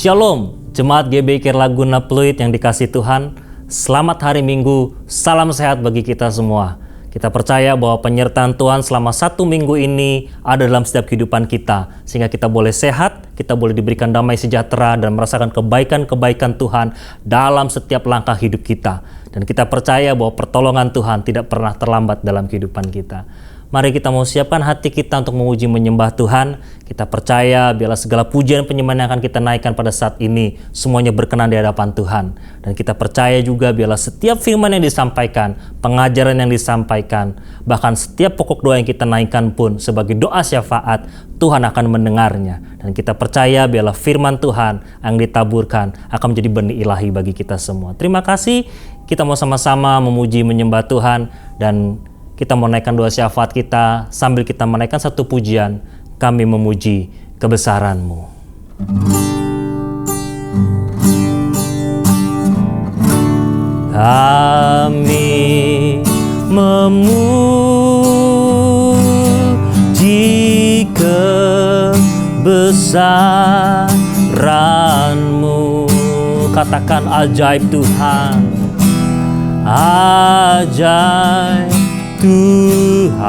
Shalom, Jemaat GBI Laguna Pluit yang dikasih Tuhan. Selamat hari Minggu, salam sehat bagi kita semua. Kita percaya bahwa penyertaan Tuhan selama 1 minggu ini ada dalam setiap kehidupan kita. Sehingga kita boleh sehat, kita boleh diberikan damai sejahtera dan merasakan kebaikan-kebaikan Tuhan dalam setiap langkah hidup kita. Dan kita percaya bahwa pertolongan Tuhan tidak pernah terlambat dalam kehidupan kita. Mari kita mau siapkan hati kita untuk memuji menyembah Tuhan. Kita percaya biarlah segala pujian penyembahan yang akan kita naikkan pada saat ini semuanya berkenan di hadapan Tuhan. Dan kita percaya juga biarlah setiap firman yang disampaikan, pengajaran yang disampaikan, bahkan setiap pokok doa yang kita naikkan pun sebagai doa syafaat, Tuhan akan mendengarnya. Dan kita percaya biarlah firman Tuhan yang ditaburkan akan menjadi benih ilahi bagi kita semua. Terima kasih, kita mau sama-sama memuji menyembah Tuhan dan kita mau naikkan doa syafaat kita sambil kita menaikkan satu pujian, kami memuji kebesaran-Mu. Kami memuji kebesaran-Mu. Katakan ajaib Tuhan, ajaib Tuhan,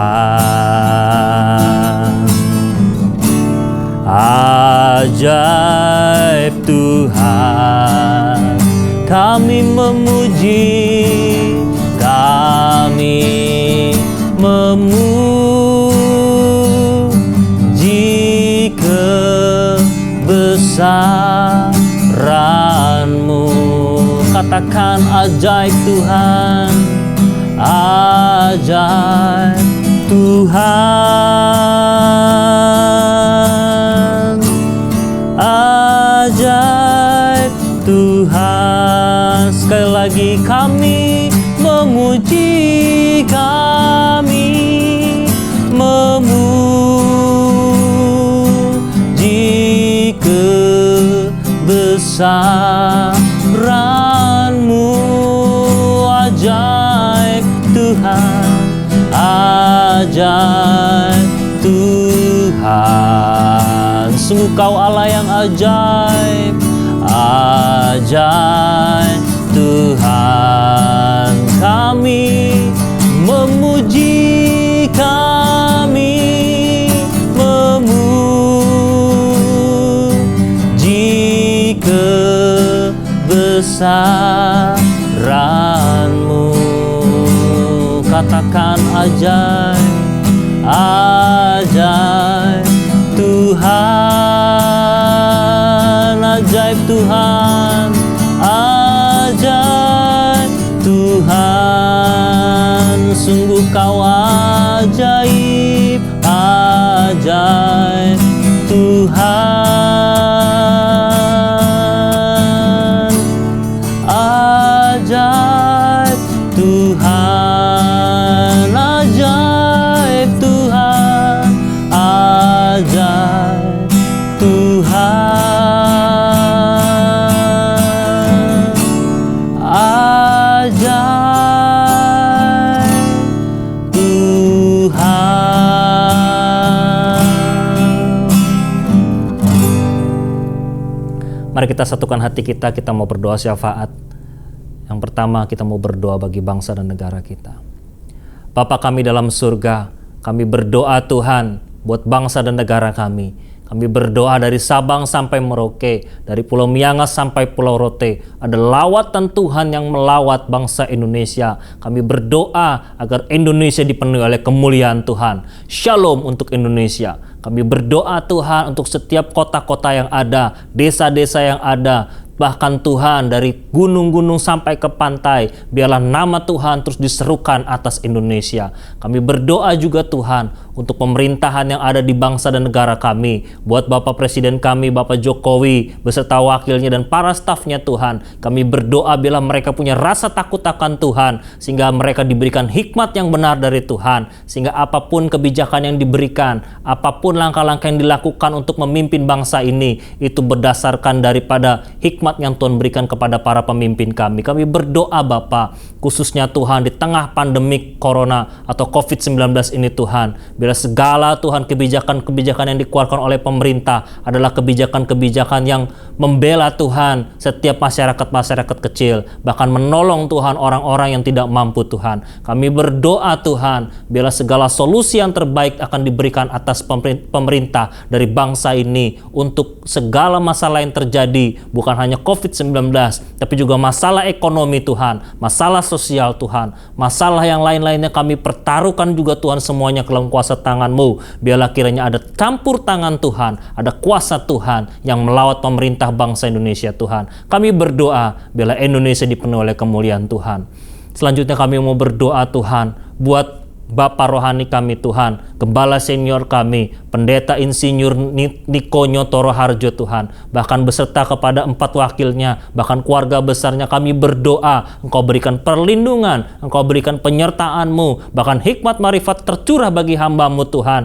ajaib Tuhan, kami memuji kebesaran-Mu. Katakan ajaib Tuhan, ajaib Tuhan, ajaib Tuhan. Sekali lagi kami memuji, kami memuji kebesaran-Mu. Ajaib Tuhan, ajaib Tuhan, sungguh Kau Allah yang ajaib, ajaib Tuhan. Kami memuji, kami memuji kebesaran-Mu. Katakan ajaib, ajaib Tuhan, ajaib Tuhan, ajaib Tuhan. Sungguh Kau ajaib, ajaib Tuhan, ajaib Tuhan, ajaib Tuhan, ajaib Tuhan, ajaib Tuhan. Mari kita satukan hati kita mau berdoa syafaat. Yang pertama, kita mau berdoa bagi bangsa dan negara kita. Bapa kami dalam surga, kami berdoa Tuhan buat bangsa dan negara kami. Kami berdoa dari Sabang sampai Merauke, dari Pulau Miangas sampai Pulau Rote. Ada lawatan Tuhan yang melawat bangsa Indonesia. Kami berdoa agar Indonesia dipenuhi oleh kemuliaan Tuhan. Shalom untuk Indonesia. Kami berdoa Tuhan untuk setiap kota-kota yang ada, desa-desa yang ada. Bahkan Tuhan dari gunung-gunung sampai ke pantai, biarlah nama Tuhan terus diserukan atas Indonesia. Kami berdoa juga Tuhan untuk pemerintahan yang ada di bangsa dan negara kami. Buat Bapak Presiden kami, Bapak Jokowi, beserta wakilnya dan para stafnya Tuhan. Kami berdoa biarlah mereka punya rasa takut akan Tuhan, sehingga mereka diberikan hikmat yang benar dari Tuhan. Sehingga apapun kebijakan yang diberikan, apapun langkah-langkah yang dilakukan untuk memimpin bangsa ini, itu berdasarkan daripada hikmat hikmat yang Tuhan berikan kepada para pemimpin kami. Kami berdoa Bapa, khususnya Tuhan di tengah pandemi Corona atau COVID-19 ini Tuhan, bila segala Tuhan kebijakan-kebijakan yang dikeluarkan oleh pemerintah adalah kebijakan-kebijakan yang membela Tuhan setiap masyarakat kecil, bahkan menolong Tuhan orang-orang yang tidak mampu Tuhan. Kami berdoa Tuhan, bila segala solusi yang terbaik akan diberikan atas pemerintah dari bangsa ini untuk segala masalah yang terjadi, bukan hanya COVID-19, tapi juga masalah ekonomi Tuhan, masalah sosial Tuhan, masalah yang lain-lainnya kami pertaruhkan juga Tuhan semuanya ke dalam kuasa tangan-Mu. Biarlah kiranya ada campur tangan Tuhan, ada kuasa Tuhan yang melawat pemerintah bangsa Indonesia Tuhan. Kami berdoa biarlah Indonesia dipenuhi oleh kemuliaan Tuhan. Selanjutnya kami mau berdoa Tuhan buat Bapak rohani kami Tuhan, Gembala senior kami, Pendeta Insinyur Niko Nyotoro Harjo Tuhan, bahkan beserta kepada 4 wakilnya, bahkan keluarga besarnya kami berdoa, Engkau berikan perlindungan, Engkau berikan penyertaan-Mu, bahkan hikmat marifat tercurah bagi hamba-Mu Tuhan,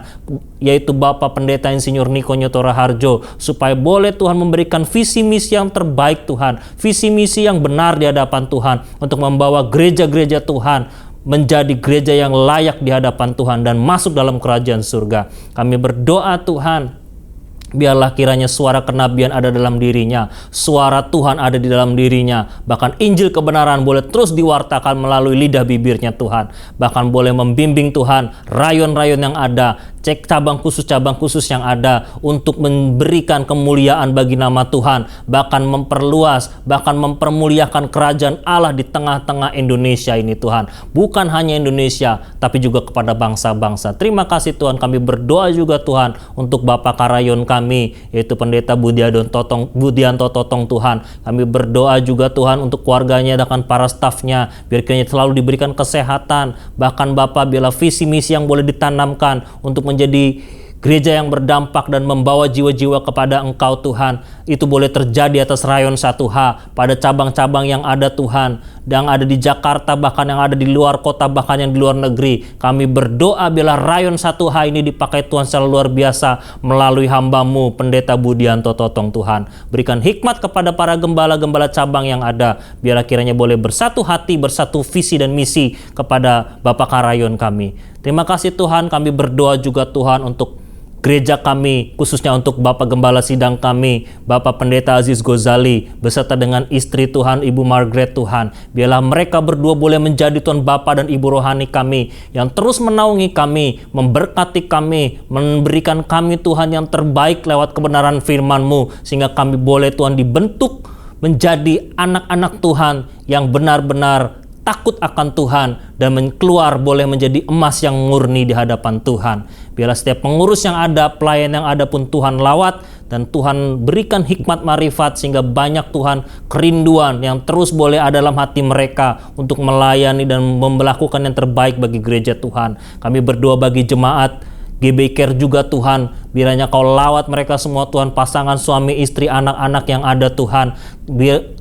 yaitu Bapak Pendeta Insinyur Niko Nyotoro Harjo, supaya boleh Tuhan memberikan visi misi yang terbaik Tuhan, visi misi yang benar di hadapan Tuhan, untuk membawa gereja-gereja Tuhan menjadi gereja yang layak di hadapan Tuhan dan masuk dalam kerajaan surga. Kami berdoa Tuhan, biarlah kiranya suara kenabian ada dalam dirinya, suara Tuhan ada di dalam dirinya, bahkan Injil kebenaran boleh terus diwartakan melalui lidah bibirnya Tuhan, bahkan boleh membimbing Tuhan rayon-rayon yang ada, cek cabang khusus yang ada untuk memberikan kemuliaan bagi nama Tuhan, bahkan memperluas, bahkan mempermuliakan kerajaan Allah di tengah-tengah Indonesia ini Tuhan. Bukan hanya Indonesia, tapi juga kepada bangsa-bangsa. Terima kasih Tuhan, kami berdoa juga Tuhan untuk Bapak Karayon kami, yaitu Pendeta Budianto Totong Tuhan. Kami berdoa juga Tuhan untuk keluarganya dan para stafnya, biar kiranya selalu diberikan kesehatan, bahkan Bapak bila visi misi yang boleh ditanamkan untuk menjadi gereja yang berdampak dan membawa jiwa-jiwa kepada Engkau Tuhan, itu boleh terjadi atas rayon 1H, pada cabang-cabang yang ada Tuhan, yang ada di Jakarta, bahkan yang ada di luar kota, bahkan yang di luar negeri. Kami berdoa bila rayon 1H ini dipakai Tuhan secara luar biasa melalui hamba-Mu Pendeta Budianto Totong Tuhan. Berikan hikmat kepada para gembala-gembala cabang yang ada, biar kiranya boleh bersatu hati, bersatu visi dan misi kepada Bapak Karayon kami. Terima kasih Tuhan, kami berdoa juga Tuhan untuk gereja kami, khususnya untuk Bapak Gembala Sidang kami, Bapak Pendeta Aziz Gozali, beserta dengan istri Tuhan, Ibu Margaret Tuhan. Biarlah mereka berdua boleh menjadi Tuhan Bapak dan Ibu rohani kami, yang terus menaungi kami, memberkati kami, memberikan kami Tuhan yang terbaik lewat kebenaran firman-Mu, sehingga kami boleh Tuhan dibentuk menjadi anak-anak Tuhan yang benar-benar takut akan Tuhan dan keluar boleh menjadi emas yang murni di hadapan Tuhan. Biarlah setiap pengurus yang ada, pelayan yang ada pun Tuhan lawat dan Tuhan berikan hikmat marifat sehingga banyak Tuhan kerinduan yang terus boleh ada dalam hati mereka untuk melayani dan melakukan yang terbaik bagi gereja Tuhan. Kami berdoa bagi jemaat GBI Care juga Tuhan, biranya Kau lawat mereka semua Tuhan, pasangan suami istri, anak-anak yang ada Tuhan.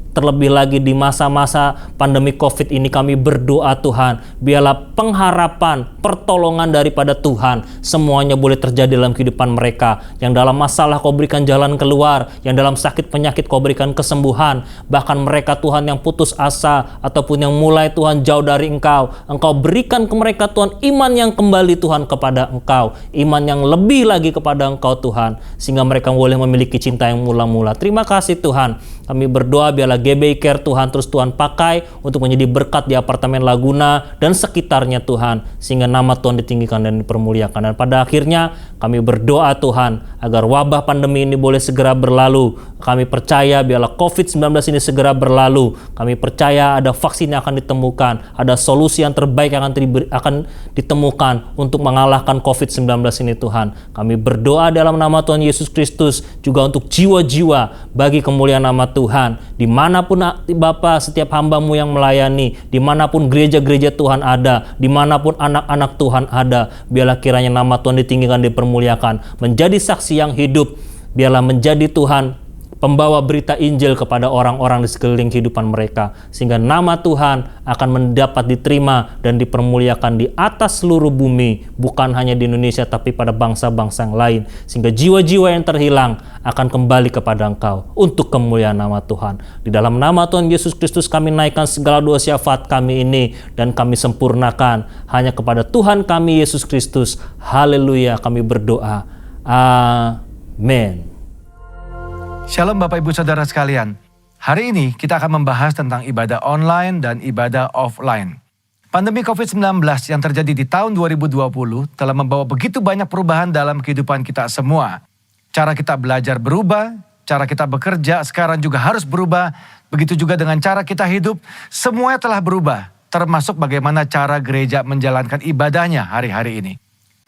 Terlebih lagi di masa-masa pandemi COVID ini kami berdoa Tuhan, biarlah pengharapan, pertolongan daripada Tuhan semuanya boleh terjadi dalam kehidupan mereka. Yang dalam masalah Kau berikan jalan keluar, yang dalam sakit penyakit Kau berikan kesembuhan. Bahkan mereka Tuhan yang putus asa ataupun yang mulai Tuhan jauh dari Engkau, Engkau berikan ke mereka Tuhan iman yang kembali Tuhan kepada Engkau, iman yang lebih lagi kepada Engkau Tuhan, sehingga mereka boleh memiliki cinta yang mula-mula. Terima kasih Tuhan, kami berdoa biarlah GBI Care Tuhan terus Tuhan pakai untuk menjadi berkat di apartemen Laguna dan sekitarnya Tuhan, sehingga nama Tuhan ditinggikan dan dipermuliakan. Dan pada akhirnya kami berdoa Tuhan agar wabah pandemi ini boleh segera berlalu. Kami percaya biarlah COVID-19 ini segera berlalu. Kami percaya ada vaksin yang akan ditemukan, ada solusi yang terbaik yang akan ditemukan untuk mengalahkan COVID-19 ini Tuhan. Kami berdoa dalam nama Tuhan Yesus Kristus juga untuk jiwa-jiwa bagi kemuliaan nama Tuhan. Dimanapun Bapa setiap hamba-Mu yang melayani, dimanapun gereja-gereja Tuhan ada, dimanapun anak-anak Tuhan ada, biarlah kiranya nama Tuhan ditinggikan, dipermuliakan, menjadi saksi yang hidup. Biarlah menjadi Tuhan pembawa berita Injil kepada orang-orang di sekeliling kehidupan mereka, sehingga nama Tuhan akan mendapat diterima dan dipermuliakan di atas seluruh bumi, bukan hanya di Indonesia tapi pada bangsa-bangsa yang lain, sehingga jiwa-jiwa yang terhilang akan kembali kepada Engkau untuk kemuliaan nama Tuhan. Di dalam nama Tuhan Yesus Kristus kami naikkan segala doa syafaat kami ini dan kami sempurnakan hanya kepada Tuhan kami Yesus Kristus. Haleluya, kami berdoa. Amin. Shalom Bapak Ibu Saudara sekalian. Hari ini kita akan membahas tentang ibadah online dan ibadah offline. Pandemi COVID-19 yang terjadi di tahun 2020 telah membawa begitu banyak perubahan dalam kehidupan kita semua. Cara kita belajar berubah, cara kita bekerja sekarang juga harus berubah. Begitu juga dengan cara kita hidup, semuanya telah berubah. Termasuk bagaimana cara gereja menjalankan ibadahnya hari-hari ini.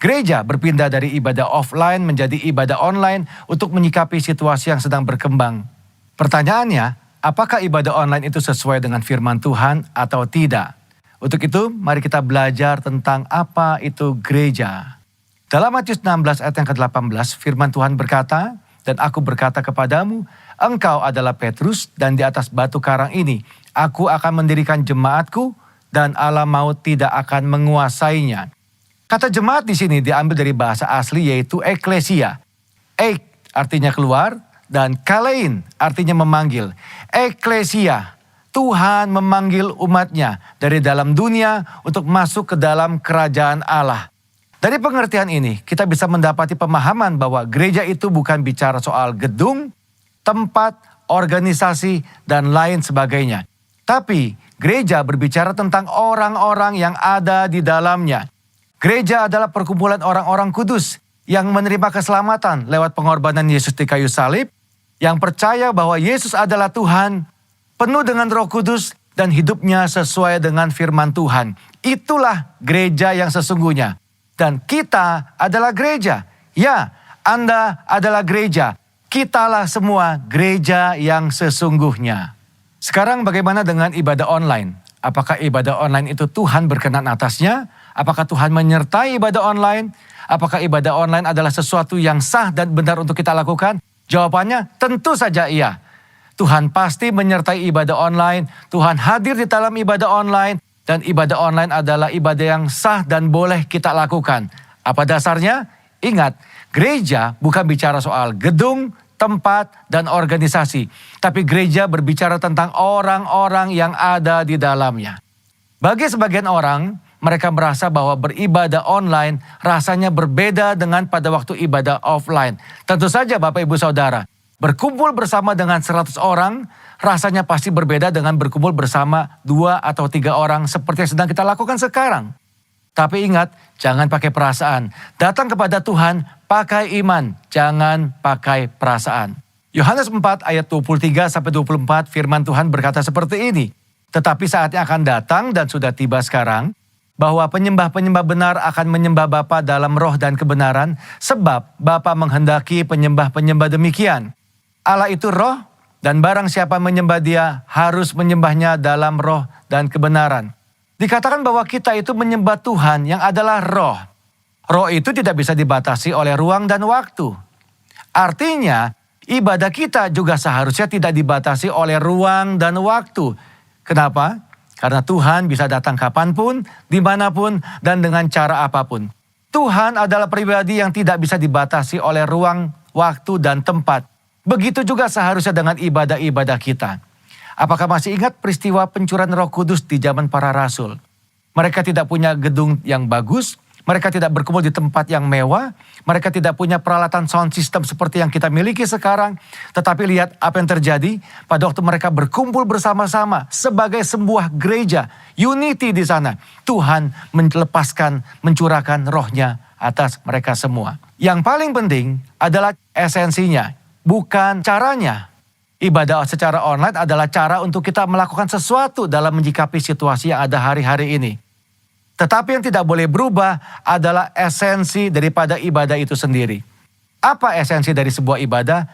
Gereja berpindah dari ibadah offline menjadi ibadah online untuk menyikapi situasi yang sedang berkembang. Pertanyaannya, apakah ibadah online itu sesuai dengan firman Tuhan atau tidak? Untuk itu, mari kita belajar tentang apa itu gereja. Dalam Matius 16 ayat yang ke-18, firman Tuhan berkata, "Dan aku berkata kepadamu, engkau adalah Petrus, dan di atas batu karang ini, aku akan mendirikan jemaatku, dan alam maut tidak akan menguasainya." Kata jemaat di sini diambil dari bahasa asli yaitu eklesia. Ek artinya keluar dan kalein artinya memanggil. Eklesia, Tuhan memanggil umatnya dari dalam dunia untuk masuk ke dalam kerajaan Allah. Dari pengertian ini kita bisa mendapati pemahaman bahwa gereja itu bukan bicara soal gedung, tempat, organisasi, dan lain sebagainya. Tapi gereja berbicara tentang orang-orang yang ada di dalamnya. Gereja adalah perkumpulan orang-orang kudus yang menerima keselamatan lewat pengorbanan Yesus di kayu salib, yang percaya bahwa Yesus adalah Tuhan, penuh dengan Roh Kudus dan hidupnya sesuai dengan firman Tuhan. Itulah gereja yang sesungguhnya. Dan kita adalah gereja. Ya, Anda adalah gereja. Kitalah semua gereja yang sesungguhnya. Sekarang bagaimana dengan ibadah online? Apakah ibadah online itu Tuhan berkenan atasnya? Apakah Tuhan menyertai ibadah online? Apakah ibadah online adalah sesuatu yang sah dan benar untuk kita lakukan? Jawabannya tentu saja iya. Tuhan pasti menyertai ibadah online. Tuhan hadir di dalam ibadah online. Dan ibadah online adalah ibadah yang sah dan boleh kita lakukan. Apa dasarnya? Ingat, gereja bukan bicara soal gedung, tempat, dan organisasi. Tapi gereja berbicara tentang orang-orang yang ada di dalamnya. Bagi sebagian orang, mereka merasa bahwa beribadah online rasanya berbeda dengan pada waktu ibadah offline. Tentu saja Bapak Ibu Saudara, berkumpul bersama dengan 100 orang rasanya pasti berbeda dengan berkumpul bersama 2 atau 3 orang seperti yang sedang kita lakukan sekarang. Tapi ingat, jangan pakai perasaan. Datang kepada Tuhan, pakai iman, jangan pakai perasaan. Yohanes 4 ayat 23-24 firman Tuhan berkata seperti ini. Tetapi saatnya akan datang dan sudah tiba sekarang, bahwa penyembah-penyembah benar akan menyembah Bapa dalam roh dan kebenaran, sebab Bapa menghendaki penyembah-penyembah demikian. Allah itu roh, dan barang siapa menyembah Dia harus menyembahnya dalam roh dan kebenaran. Dikatakan bahwa kita itu menyembah Tuhan yang adalah roh. Roh itu tidak bisa dibatasi oleh ruang dan waktu. Artinya, ibadah kita juga seharusnya tidak dibatasi oleh ruang dan waktu. Kenapa? Karena Tuhan bisa datang kapanpun, dimanapun, dan dengan cara apapun. Tuhan adalah pribadi yang tidak bisa dibatasi oleh ruang, waktu, dan tempat. Begitu juga seharusnya dengan ibadah-ibadah kita. Apakah masih ingat peristiwa pencurahan Roh Kudus di zaman para rasul? Mereka tidak punya gedung yang bagus, mereka tidak berkumpul di tempat yang mewah, mereka tidak punya peralatan sound system seperti yang kita miliki sekarang. Tetapi lihat apa yang terjadi pada waktu mereka berkumpul bersama-sama sebagai sebuah gereja, unity di sana. Tuhan melepaskan, mencurahkan rohnya atas mereka semua. Yang paling penting adalah esensinya, bukan caranya. Ibadah secara online adalah cara untuk kita melakukan sesuatu dalam menyikapi situasi yang ada hari-hari ini. Tetapi yang tidak boleh berubah adalah esensi daripada ibadah itu sendiri. Apa esensi dari sebuah ibadah?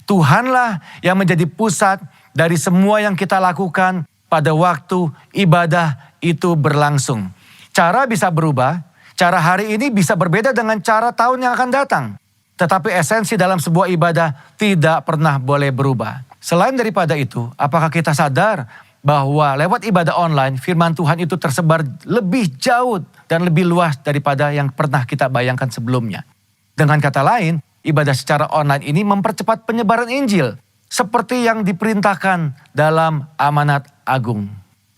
Tuhanlah yang menjadi pusat dari semua yang kita lakukan pada waktu ibadah itu berlangsung. Cara bisa berubah, cara hari ini bisa berbeda dengan cara tahun yang akan datang. Tetapi esensi dalam sebuah ibadah tidak pernah boleh berubah. Selain daripada itu, apakah kita sadar bahwa lewat ibadah online, firman Tuhan itu tersebar lebih jauh dan lebih luas daripada yang pernah kita bayangkan sebelumnya. Dengan kata lain, ibadah secara online ini mempercepat penyebaran Injil, seperti yang diperintahkan dalam amanat agung.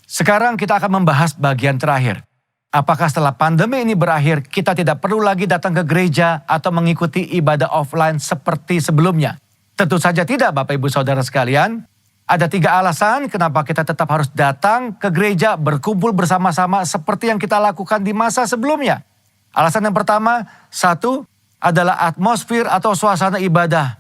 Sekarang kita akan membahas bagian terakhir. Apakah setelah pandemi ini berakhir, kita tidak perlu lagi datang ke gereja atau mengikuti ibadah offline seperti sebelumnya? Tentu saja tidak, Bapak Ibu Saudara sekalian. Ada 3 alasan kenapa kita tetap harus datang ke gereja, berkumpul bersama-sama seperti yang kita lakukan di masa sebelumnya. Alasan yang pertama, 1, adalah atmosfer atau suasana ibadah.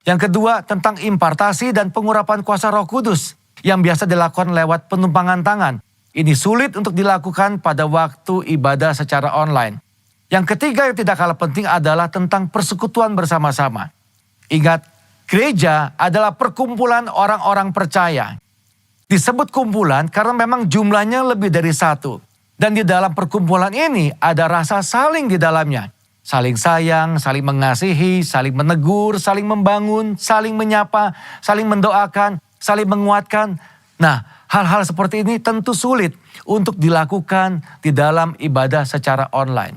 Yang kedua, tentang impartasi dan pengurapan kuasa Roh Kudus yang biasa dilakukan lewat penumpangan tangan. Ini sulit untuk dilakukan pada waktu ibadah secara online. Yang ketiga yang tidak kalah penting adalah tentang persekutuan bersama-sama. Ingat, gereja adalah perkumpulan orang-orang percaya. Disebut kumpulan karena memang jumlahnya lebih dari 1. Dan di dalam perkumpulan ini ada rasa saling di dalamnya. Saling sayang, saling mengasihi, saling menegur, saling membangun, saling menyapa, saling mendoakan, saling menguatkan. Nah, hal-hal seperti ini tentu sulit untuk dilakukan di dalam ibadah secara online.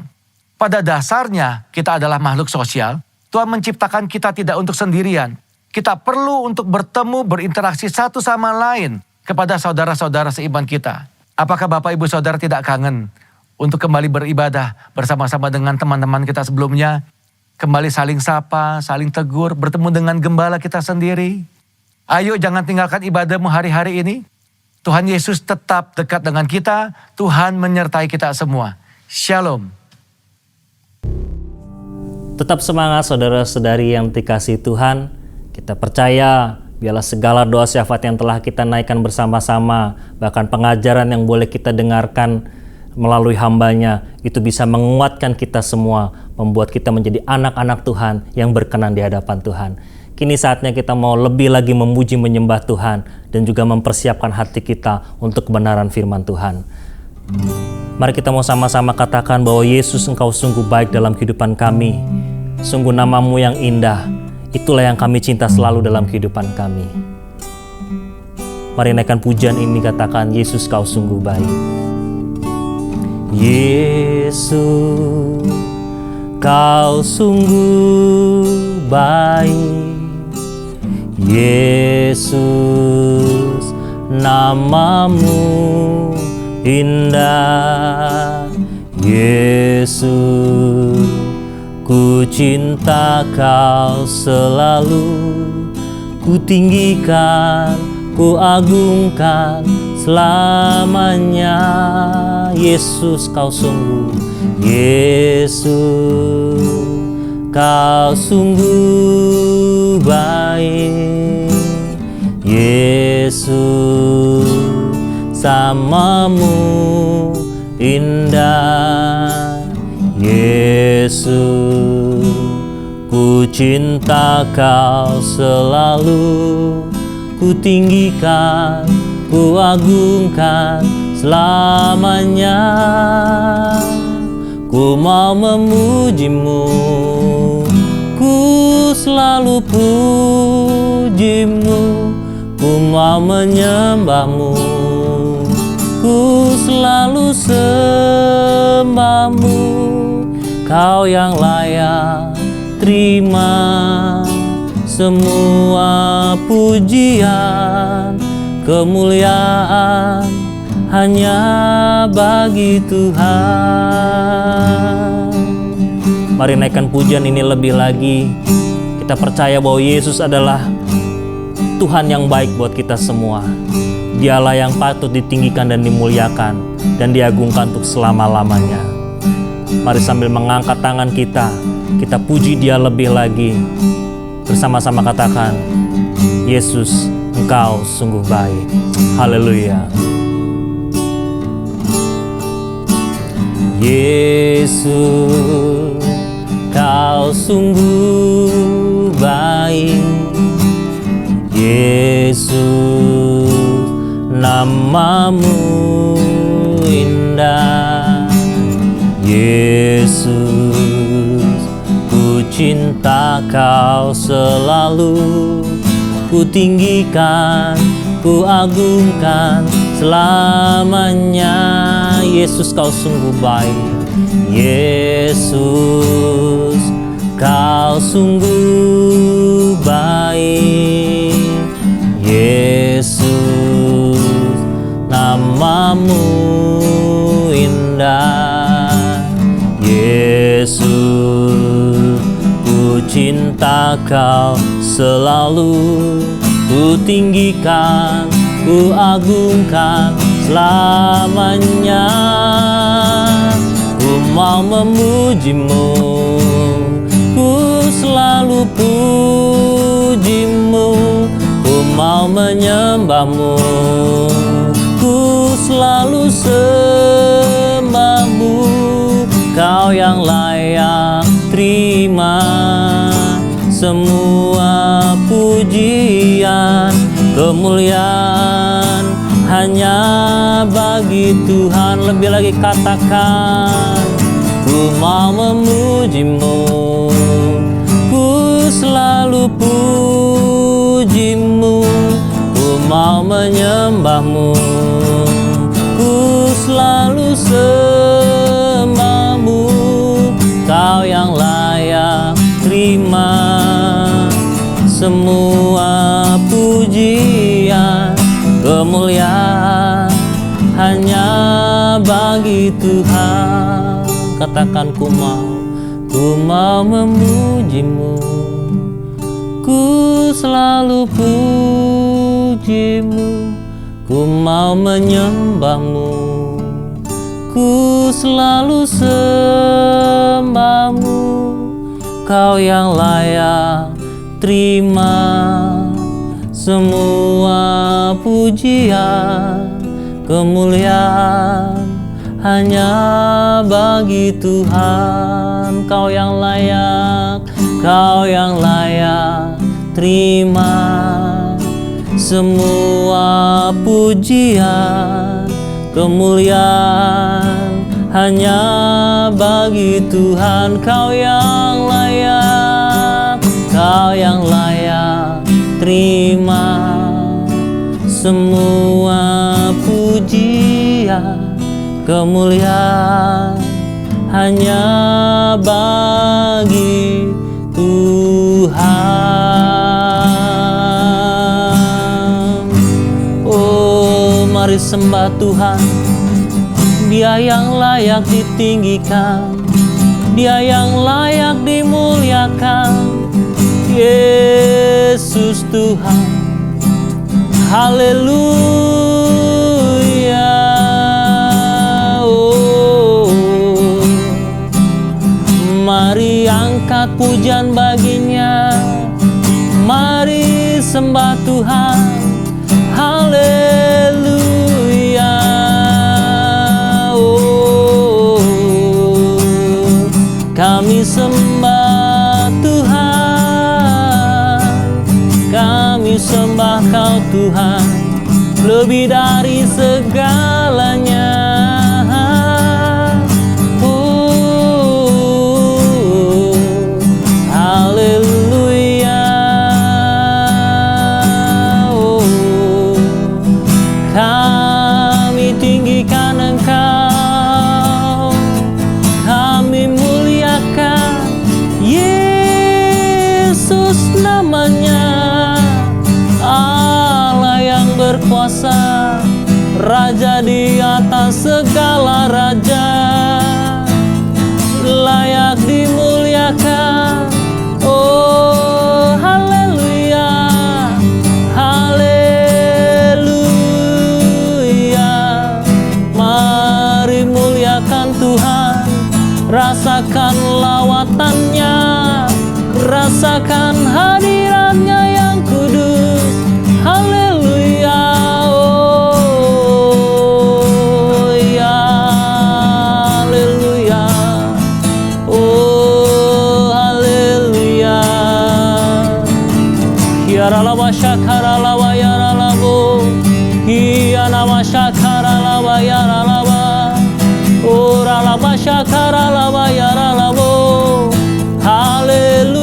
Pada dasarnya kita adalah makhluk sosial. Tuhan menciptakan kita tidak untuk sendirian. Kita perlu untuk bertemu, berinteraksi satu sama lain kepada saudara-saudara seiman kita. Apakah Bapak Ibu Saudara tidak kangen untuk kembali beribadah bersama-sama dengan teman-teman kita sebelumnya? Kembali saling sapa, saling tegur, bertemu dengan gembala kita sendiri. Ayo jangan tinggalkan ibadahmu hari-hari ini. Tuhan Yesus tetap dekat dengan kita. Tuhan menyertai kita semua. Shalom. Tetap semangat saudara-saudari yang dikasihi Tuhan. Kita percaya biarlah segala doa syafaat yang telah kita naikkan bersama-sama, bahkan pengajaran yang boleh kita dengarkan melalui hambanya, itu bisa menguatkan kita semua, membuat kita menjadi anak-anak Tuhan yang berkenan di hadapan Tuhan. Kini saatnya kita mau lebih lagi memuji menyembah Tuhan dan juga mempersiapkan hati kita untuk kebenaran firman Tuhan. Mari kita mau sama-sama katakan bahwa Yesus, Engkau sungguh baik dalam kehidupan kami. Sungguh nama-Mu yang indah, itulah yang kami cinta selalu dalam kehidupan kami. Mari naikkan pujian ini, katakan, Yesus Kau sungguh baik. Yesus, Kau sungguh baik. Yesus, nama-Mu indah. Yesus, ku cinta Kau selalu. Ku tinggikan, ku agungkan selamanya. Yesus, Kau sungguh, Yesus, Kau sungguh baik. Yesus, sama-Mu indah. Yesus, ku cinta Kau selalu. Ku tinggikan, ku agungkan selamanya. Ku mau memuji-Mu, ku selalu puji-Mu. Ku mau menyembah-Mu, ku selalu sembah-Mu. Kau yang layak terima semua pujian, kemuliaan hanya bagi Tuhan. Mari naikkan pujian ini lebih lagi. Kita percaya bahwa Yesus adalah Tuhan yang baik buat kita semua. Dialah yang patut ditinggikan dan dimuliakan dan diagungkan untuk selama-lamanya. Mari sambil mengangkat tangan kita puji Dia lebih lagi. Bersama-sama katakan, Yesus, Engkau sungguh baik. Haleluya. Yesus, Kau sungguh baik. Yesus, nama-Mu indah. Yesus, ku cinta Kau selalu, ku tinggikan, ku agungkan selamanya. Yesus, Kau sungguh baik. Yesus, Kau sungguh baik. Yesus, namamu indah. Yesus, ku cinta Kau selalu, ku tinggikan, ku agungkan selamanya. Ku mau memuji-Mu, ku selalu puji-Mu. Ku mau menyembah-Mu, ku selalu sembah-Mu. Kau yang layak terima semua pujian, kemuliaan hanya bagi Tuhan. Lebih lagi katakan, ku mau memuji-Mu, ku selalu puji-Mu. Ku mau menyembah-Mu, ku selalu sembah-Mu. Kau yang layak terima semua pujian, kemuliaan hanya bagi Tuhan. Katakan, ku mau memuji-Mu, ku selalu puji-Mu. Ku mau menyembah-Mu, ku selalu sembah-Mu. Kau yang layak terima semua pujian, kemuliaan hanya bagi Tuhan. Kau yang layak, Kau yang layak terima semua pujian, kemuliaan hanya bagi Tuhan. Kau yang layak, Kau yang layak terima semua pujian, kemuliaan hanya bagi Tuhan. Oh, mari sembah Tuhan. Dia yang layak ditinggikan, Dia yang layak dimuliakan. Yesus Tuhan, haleluya. Oh, mari angkat pujian baginya, mari sembah Tuhan, haleluya. Oh, kami sembah Tuhan, kami sembah Kau Tuhan, lebih dari segalanya. Oh, haleluya. Oh, kami tinggikan Engkau, kami muliakan Yesus namanya. Allah yang berkuasa, Raja di atas segala raja, layak dimuliakan. Oh, haleluya, haleluya. Mari muliakan Tuhan, rasakan lawatannya, rasakan hadirannya yang kudus. Haleluya. Oh ya, haleluya. Oh haleluya. Hiaralaba syakaralaba yaralabo, hianama syakaralaba yaralaba, oralaba syakaralaba yaralabo. Haleluya.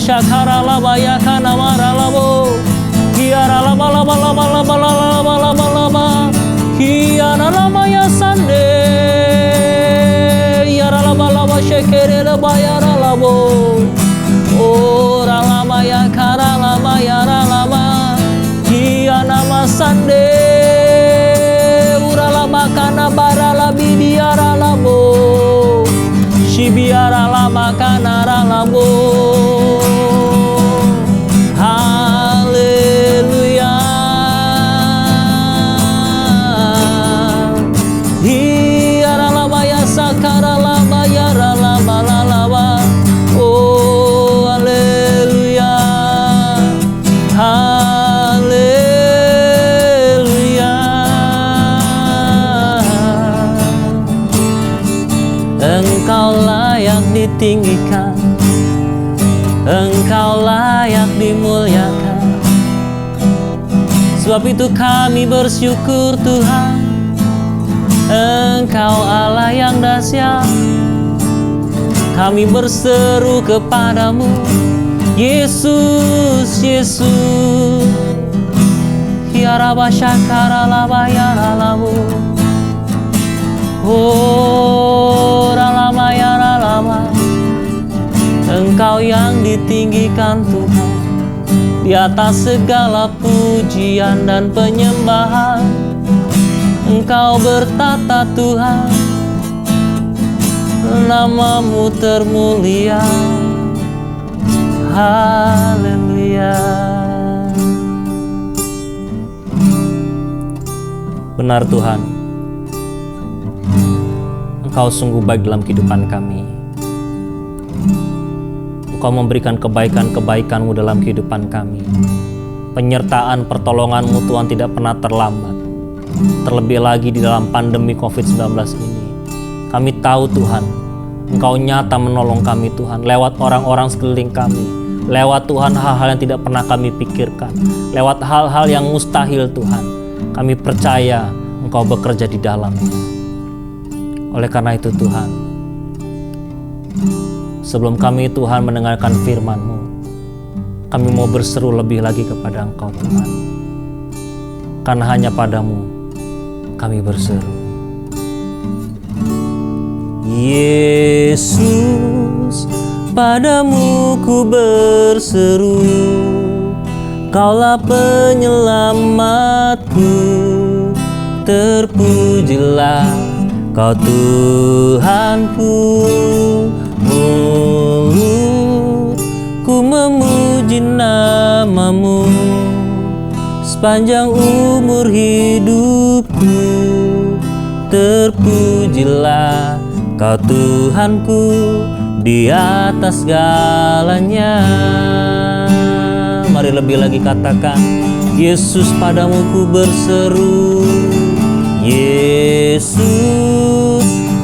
shakara laba yakana mara labo. Hiara laba laba laba laba laba laba laba. Hiara laba ya sande. Hiara laba laba shekere laba yara labo. Ora lama yakara lama yara lama. Hiana masande. Ura lama kana bara labi diara labo. Shibiara lama kana labo. Haleluya. Hiara lama ya sakara lama yara lama lama. Oh haleluya. Haleluya. Engkau layak ditinggikan, Engkau layak dimuliakan. Sebab itu kami bersyukur Tuhan, Engkau Allah yang dahsyat. Kami berseru kepadamu, Yesus, Yesus. Hiaraba syakara laba yara labu. Oh, ralama ya ralama. Engkau yang ditinggikan Tuhan, di atas segala pujian dan penyembahan. Engkau bertata Tuhan, namamu termulia. Haleluya. Benar Tuhan, Engkau sungguh baik dalam kehidupan kami. Engkau memberikan kebaikan-kebaikan-Mu dalam kehidupan kami. Penyertaan pertolongan-Mu Tuhan tidak pernah terlambat. Terlebih lagi di dalam pandemi COVID-19 ini. Kami tahu Tuhan, Engkau nyata menolong kami Tuhan, lewat orang-orang sekeliling kami. Lewat Tuhan hal-hal yang tidak pernah kami pikirkan. Lewat hal-hal yang mustahil Tuhan. Kami percaya Engkau bekerja di dalamnya. Oleh karena itu Tuhan, sebelum kami Tuhan mendengarkan firman-Mu, kami mau berseru lebih lagi kepada Engkau Tuhan. Karena hanya padamu kami berseru. Yesus, padamu ku berseru, Kaulah penyelamatku, terpujilah Kau Tuhanku. Mulutku memuji namamu sepanjang umur hidupku. Terpujilah Kau Tuhanku di atas segalanya. Mari lebih lagi katakan, Yesus padamu ku berseru. Yesus,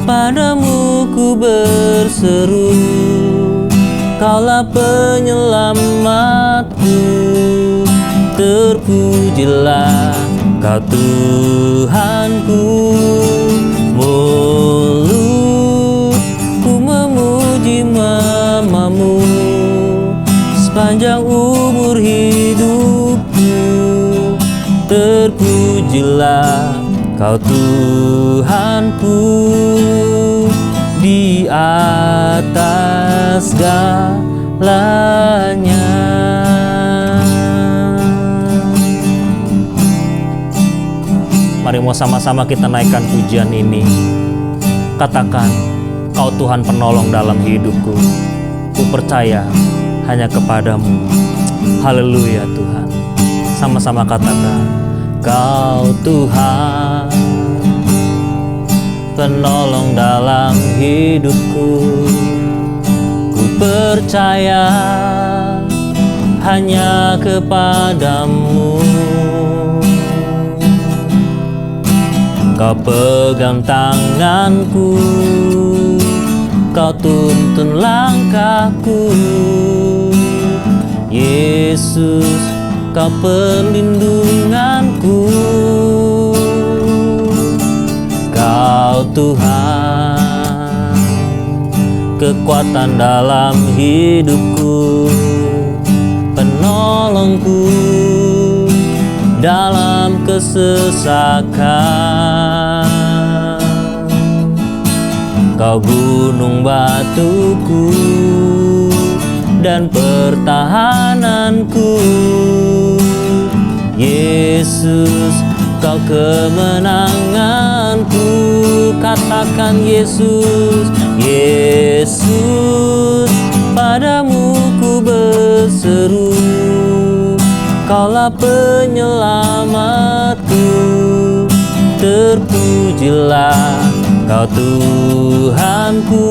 padamu ku berseru, Kaulah penyelamatku, terpujilah Kau Tuhanku. Mulutku memuji namamu sepanjang umur hidupku. Terpujilah Kau Tuhanku di atas segalanya. Mari mau sama-sama kita naikkan pujian ini. Katakan, Kau Tuhan penolong dalam hidupku. Ku percaya hanya kepadamu. Haleluya Tuhan. Sama-sama katakan, Kau Tuhan penolong dalam hidupku. Ku percaya hanya kepadamu. Kau pegang tanganku, Kau tuntun langkahku. Yesus, Kau perlindunganku. Kau Tuhan, kekuatan dalam hidupku. penolongku dalam kesesakan. Kau gunung batuku dan pertahananku. Yesus, Kau kemenanganku. Katakan Yesus, Yesus, padamu ku berseru. Kaulah penyelamatku. Terpujilah Kau Tuhanku.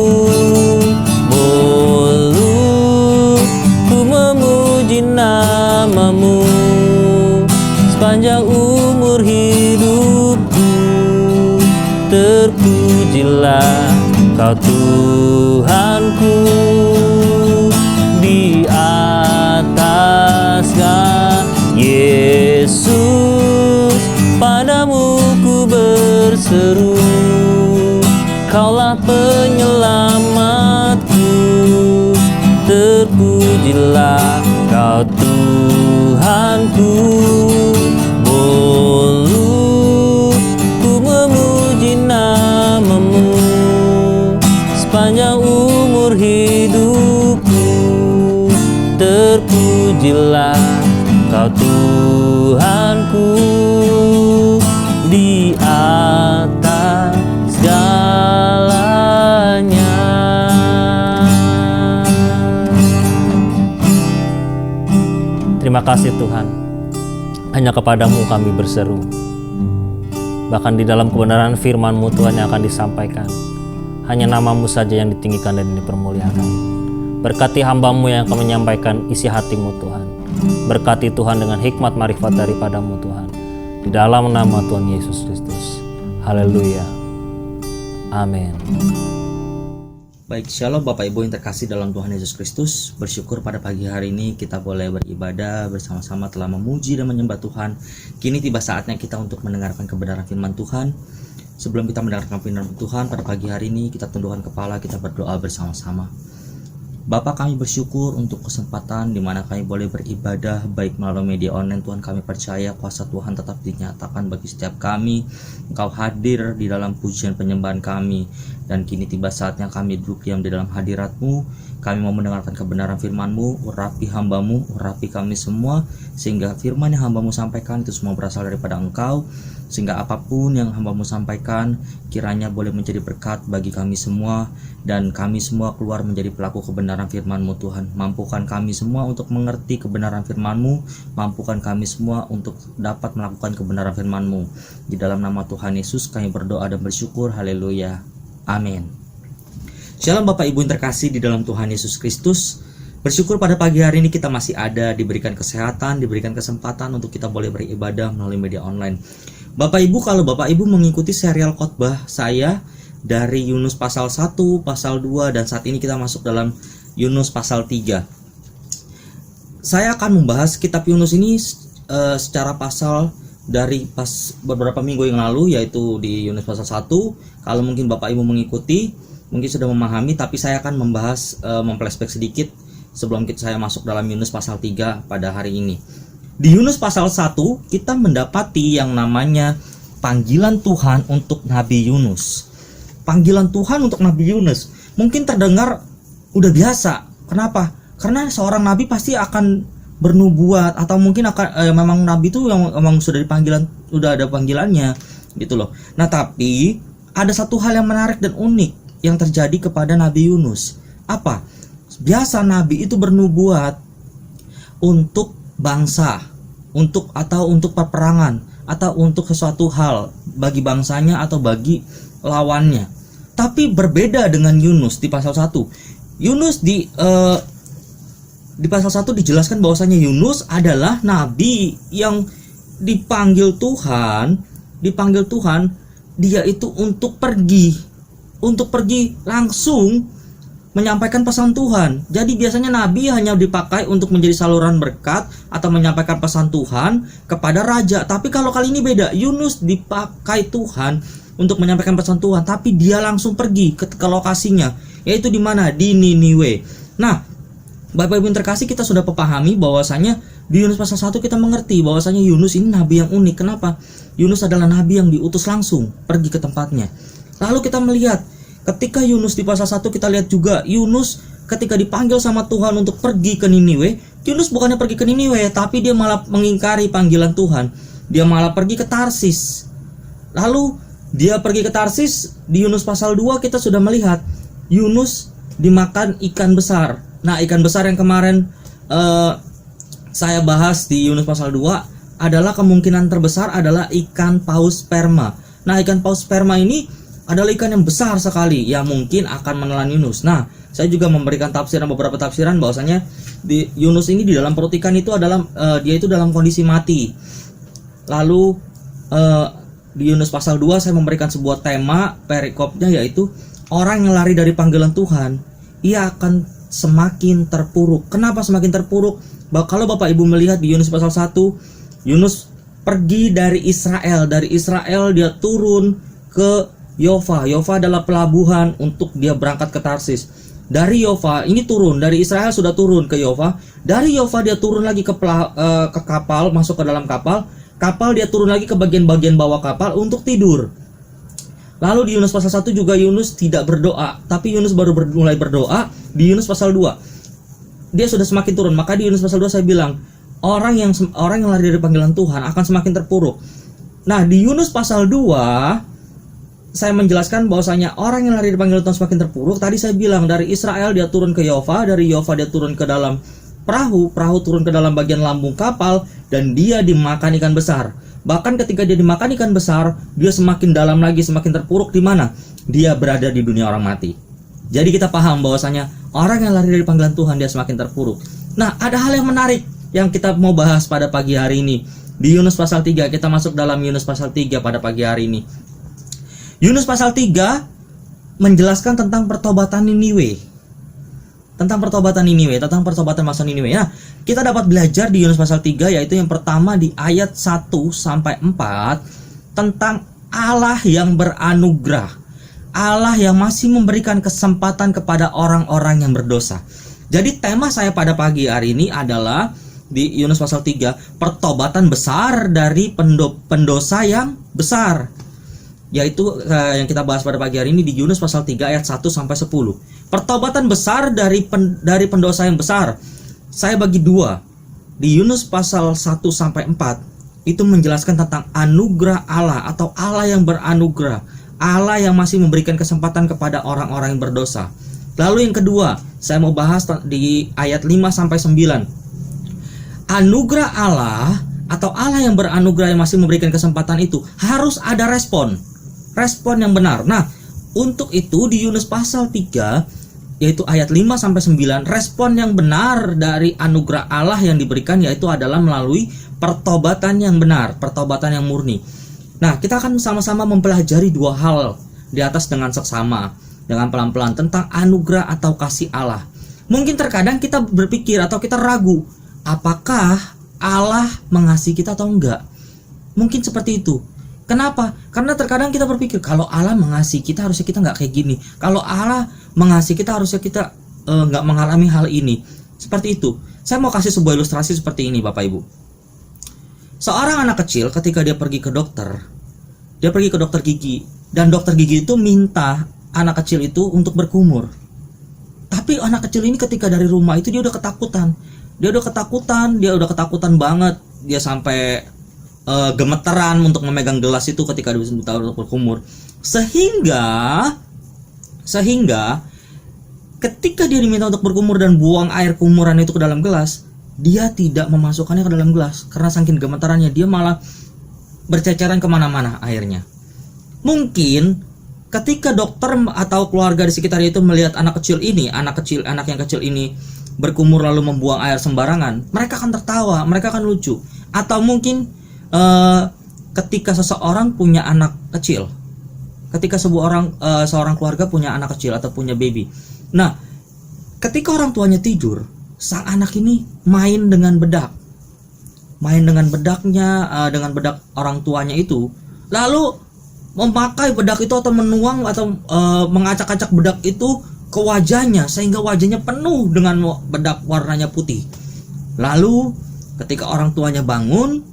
Mulut ku memuji nama-Mu sepanjang umur hidupku. Terpujilah Kau Tuhanku. Di atas Yesus, padamu ku berseru. Kaulah penyelamatku. Terpujilah Kau Tuhanku. Mulutku memuji nama-Mu sepanjang umur hidupku. Terpujilah Kau Tuhanku. Di atas segalanya. Terima kasih Tuhan, hanya kepadamu kami berseru. Bahkan di dalam kebenaran firman-Mu Tuhan yang akan disampaikan, hanya nama-Mu saja yang ditinggikan dan dipermuliakan. Berkati hamba-Mu yang akan menyampaikan isi hati-Mu Tuhan. Berkati Tuhan dengan hikmat marifat daripada-Mu Tuhan. Di dalam nama Tuhan Yesus Kristus. Haleluya. Amin. Baik, shalom Bapak Ibu yang terkasih dalam Tuhan Yesus Kristus. Bersyukur pada pagi hari ini kita boleh beribadah bersama-sama telah memuji dan menyembah Tuhan. Kini tiba saatnya kita untuk mendengarkan kebenaran firman Tuhan. Sebelum kita mendengarkan firman Tuhan pada pagi hari ini, kita tundukkan kepala, kita berdoa bersama-sama. Bapa, kami bersyukur untuk kesempatan di mana kami boleh beribadah baik melalui media online. Tuhan, kami percaya kuasa Tuhan tetap dinyatakan bagi setiap kami. Engkau hadir di dalam pujian penyembahan kami. Dan kini tiba saatnya kami duduk diam di dalam hadirat-Mu. Kami mau mendengarkan kebenaran firman-Mu. Urapi hamba-Mu, urapi kami semua, sehingga firman yang hamba-Mu sampaikan itu semua berasal daripada Engkau. Sehingga apapun yang hamba-Mu sampaikan kiranya boleh menjadi berkat bagi kami semua, dan kami semua keluar menjadi pelaku kebenaran firman-Mu Tuhan. Mampukan kami semua untuk mengerti kebenaran firman-Mu. Mampukan kami semua untuk dapat melakukan kebenaran firman-Mu. Di dalam nama Tuhan Yesus kami berdoa dan bersyukur. Haleluya. Amin. Shalom Bapak Ibu yang terkasih di dalam Tuhan Yesus Kristus. Bersyukur pada pagi hari ini kita masih ada, diberikan kesehatan, diberikan kesempatan untuk kita boleh beribadah melalui media online. Bapak Ibu, kalau Bapak Ibu mengikuti serial khotbah saya dari Yunus pasal 1, pasal 2, dan saat ini kita masuk dalam Yunus pasal 3. Saya akan membahas kitab Yunus ini secara pasal dari beberapa minggu yang lalu, yaitu di Yunus pasal 1. Kalau mungkin Bapak Ibu mengikuti, mungkin sudah memahami, tapi saya akan membahas memflashback sedikit sebelum saya masuk dalam Yunus pasal 3 pada hari ini. Di Yunus pasal 1 kita mendapati yang namanya panggilan Tuhan untuk Nabi Yunus. Panggilan Tuhan untuk Nabi Yunus mungkin terdengar udah biasa. Kenapa? Karena seorang nabi pasti akan bernubuat, atau mungkin akan memang nabi itu yang memang sudah ada panggilannya gitu loh. Nah, tapi ada satu hal yang menarik dan unik yang terjadi kepada Nabi Yunus. Apa? Biasa nabi itu bernubuat untuk bangsa, untuk peperangan, atau untuk sesuatu hal bagi bangsanya atau bagi lawannya. Tapi berbeda dengan Yunus di pasal 1. Yunus di pasal 1 dijelaskan bahwasanya Yunus adalah nabi yang dipanggil Tuhan, dia itu untuk pergi langsung menyampaikan pesan Tuhan. Jadi biasanya nabi hanya dipakai untuk menjadi saluran berkat atau menyampaikan pesan Tuhan kepada raja. Tapi kalau kali ini beda, Yunus dipakai Tuhan untuk menyampaikan pesan Tuhan, tapi dia langsung pergi ke lokasinya, yaitu di mana? Di Niniwe. Nah, Bapak Ibu yang terkasih, kita sudah memahami bahwasanya Di Yunus pasal 1 kita mengerti bahwasanya Yunus ini nabi yang unik. Kenapa? Yunus adalah nabi yang diutus langsung pergi ke tempatnya. Lalu kita melihat ketika Yunus di pasal 1, kita lihat juga Yunus ketika dipanggil sama Tuhan untuk pergi ke Niniwe. Yunus bukannya pergi ke Niniwe, tapi dia malah mengingkari panggilan Tuhan. Dia malah pergi ke Tarsis. Lalu dia pergi ke Tarsis. Di Yunus pasal 2 kita sudah melihat Yunus dimakan ikan besar. Nah, ikan besar yang kemarin saya bahas di Yunus pasal 2 adalah kemungkinan terbesar adalah ikan paus sperma. Nah, ikan paus sperma ini adalah ikan yang besar sekali yang mungkin akan menelan Yunus. Nah, saya juga memberikan beberapa tafsiran bahwasanya di Yunus ini di dalam perut ikan itu adalah dia itu dalam kondisi mati. Lalu di Yunus pasal 2 saya memberikan sebuah tema perikopnya, yaitu orang yang lari dari panggilan Tuhan, ia akan semakin terpuruk. Kenapa semakin terpuruk? Kalau Bapak Ibu melihat di Yunus pasal 1, Yunus pergi dari Israel. Dari Israel dia turun ke Yofa. Yofa adalah pelabuhan untuk dia berangkat ke Tarsis. Dari Yofa ini turun, dari Israel sudah turun ke Yofa. Dari Yofa dia turun lagi ke kapal, masuk ke dalam kapal. Kapal dia turun lagi ke bagian-bagian bawah kapal untuk tidur. Lalu di Yunus pasal 1 juga Yunus tidak berdoa, tapi Yunus baru mulai berdoa di Yunus pasal 2. Dia sudah semakin turun. Maka di Yunus pasal 2 saya bilang, orang yang lari dari panggilan Tuhan akan semakin terpuruk. Nah, di Yunus pasal 2 saya menjelaskan bahwasanya orang yang lari dari panggilan Tuhan semakin terpuruk. Tadi saya bilang dari Israel dia turun ke Yofa, dari Yofa dia turun ke dalam perahu turun ke dalam bagian lambung kapal, dan dia dimakan ikan besar. Bahkan ketika dia dimakan ikan besar, dia semakin dalam lagi, semakin terpuruk. Di mana? Dia berada di dunia orang mati. Jadi kita paham bahwasanya orang yang lari dari panggilan Tuhan dia semakin terpuruk. Nah, ada hal yang menarik yang kita mau bahas pada pagi hari ini. Di Yunus pasal 3, kita masuk dalam Yunus pasal 3 pada pagi hari ini. Yunus pasal 3 menjelaskan tentang pertobatan Niniwe. Tentang pertobatan masa Niniwe. Nah, kita dapat belajar di Yunus pasal 3, yaitu yang pertama di ayat 1 sampai 4 tentang Allah yang beranugerah. Allah yang masih memberikan kesempatan kepada orang-orang yang berdosa. Jadi tema saya pada pagi hari ini adalah di Yunus pasal 3, pertobatan besar dari pendosa yang besar. Yaitu yang kita bahas pada pagi hari ini di Yunus pasal 3 ayat 1 sampai 10. Pertobatan besar dari pendosa yang besar. Saya bagi dua. Di Yunus pasal 1 sampai 4 itu menjelaskan tentang anugerah Allah atau Allah yang beranugerah. Allah yang masih memberikan kesempatan kepada orang-orang yang berdosa. Lalu yang kedua, saya mau bahas di ayat 5 sampai 9. Anugerah Allah atau Allah yang beranugerah yang masih memberikan kesempatan itu harus ada respon yang benar. Nah, untuk itu di Yunus pasal 3 yaitu ayat 5 sampai 9, respon yang benar dari anugerah Allah yang diberikan yaitu adalah melalui pertobatan yang benar, pertobatan yang murni. Nah, kita akan sama-sama mempelajari dua hal di atas dengan seksama, dengan pelan-pelan tentang anugerah atau kasih Allah. Mungkin terkadang kita berpikir atau kita ragu, apakah Allah mengasihi kita atau enggak? Mungkin seperti itu. Kenapa? Karena terkadang kita berpikir kalau Allah mengasihi kita harusnya kita nggak kayak gini. Kalau Allah mengasihi kita harusnya kita nggak mengalami hal ini. Seperti itu. Saya mau kasih sebuah ilustrasi seperti ini, Bapak Ibu. Seorang anak kecil ketika dia pergi ke dokter gigi, dan dokter gigi itu minta anak kecil itu untuk berkumur. Tapi anak kecil ini ketika dari rumah itu dia udah ketakutan. Dia udah ketakutan banget. Dia sampai gemeteran untuk memegang gelas itu ketika dia minta untuk berkumur. Sehingga ketika dia diminta untuk berkumur dan buang air kumuran itu ke dalam gelas, dia tidak memasukkannya ke dalam gelas karena saking gemetarannya dia malah berceceran kemana-mana airnya. Mungkin ketika dokter atau keluarga di sekitar itu melihat anak yang kecil ini berkumur lalu membuang air sembarangan, mereka akan tertawa, mereka akan lucu. Atau mungkin ketika seseorang punya anak kecil, ketika seorang keluarga punya anak kecil atau punya baby. Nah, ketika orang tuanya tidur, sang anak ini main dengan bedaknya, dengan bedak orang tuanya itu, lalu memakai bedak itu atau menuang atau mengacak-acak bedak itu ke wajahnya sehingga wajahnya penuh dengan bedak warnanya putih. Lalu Ketika orang tuanya bangun,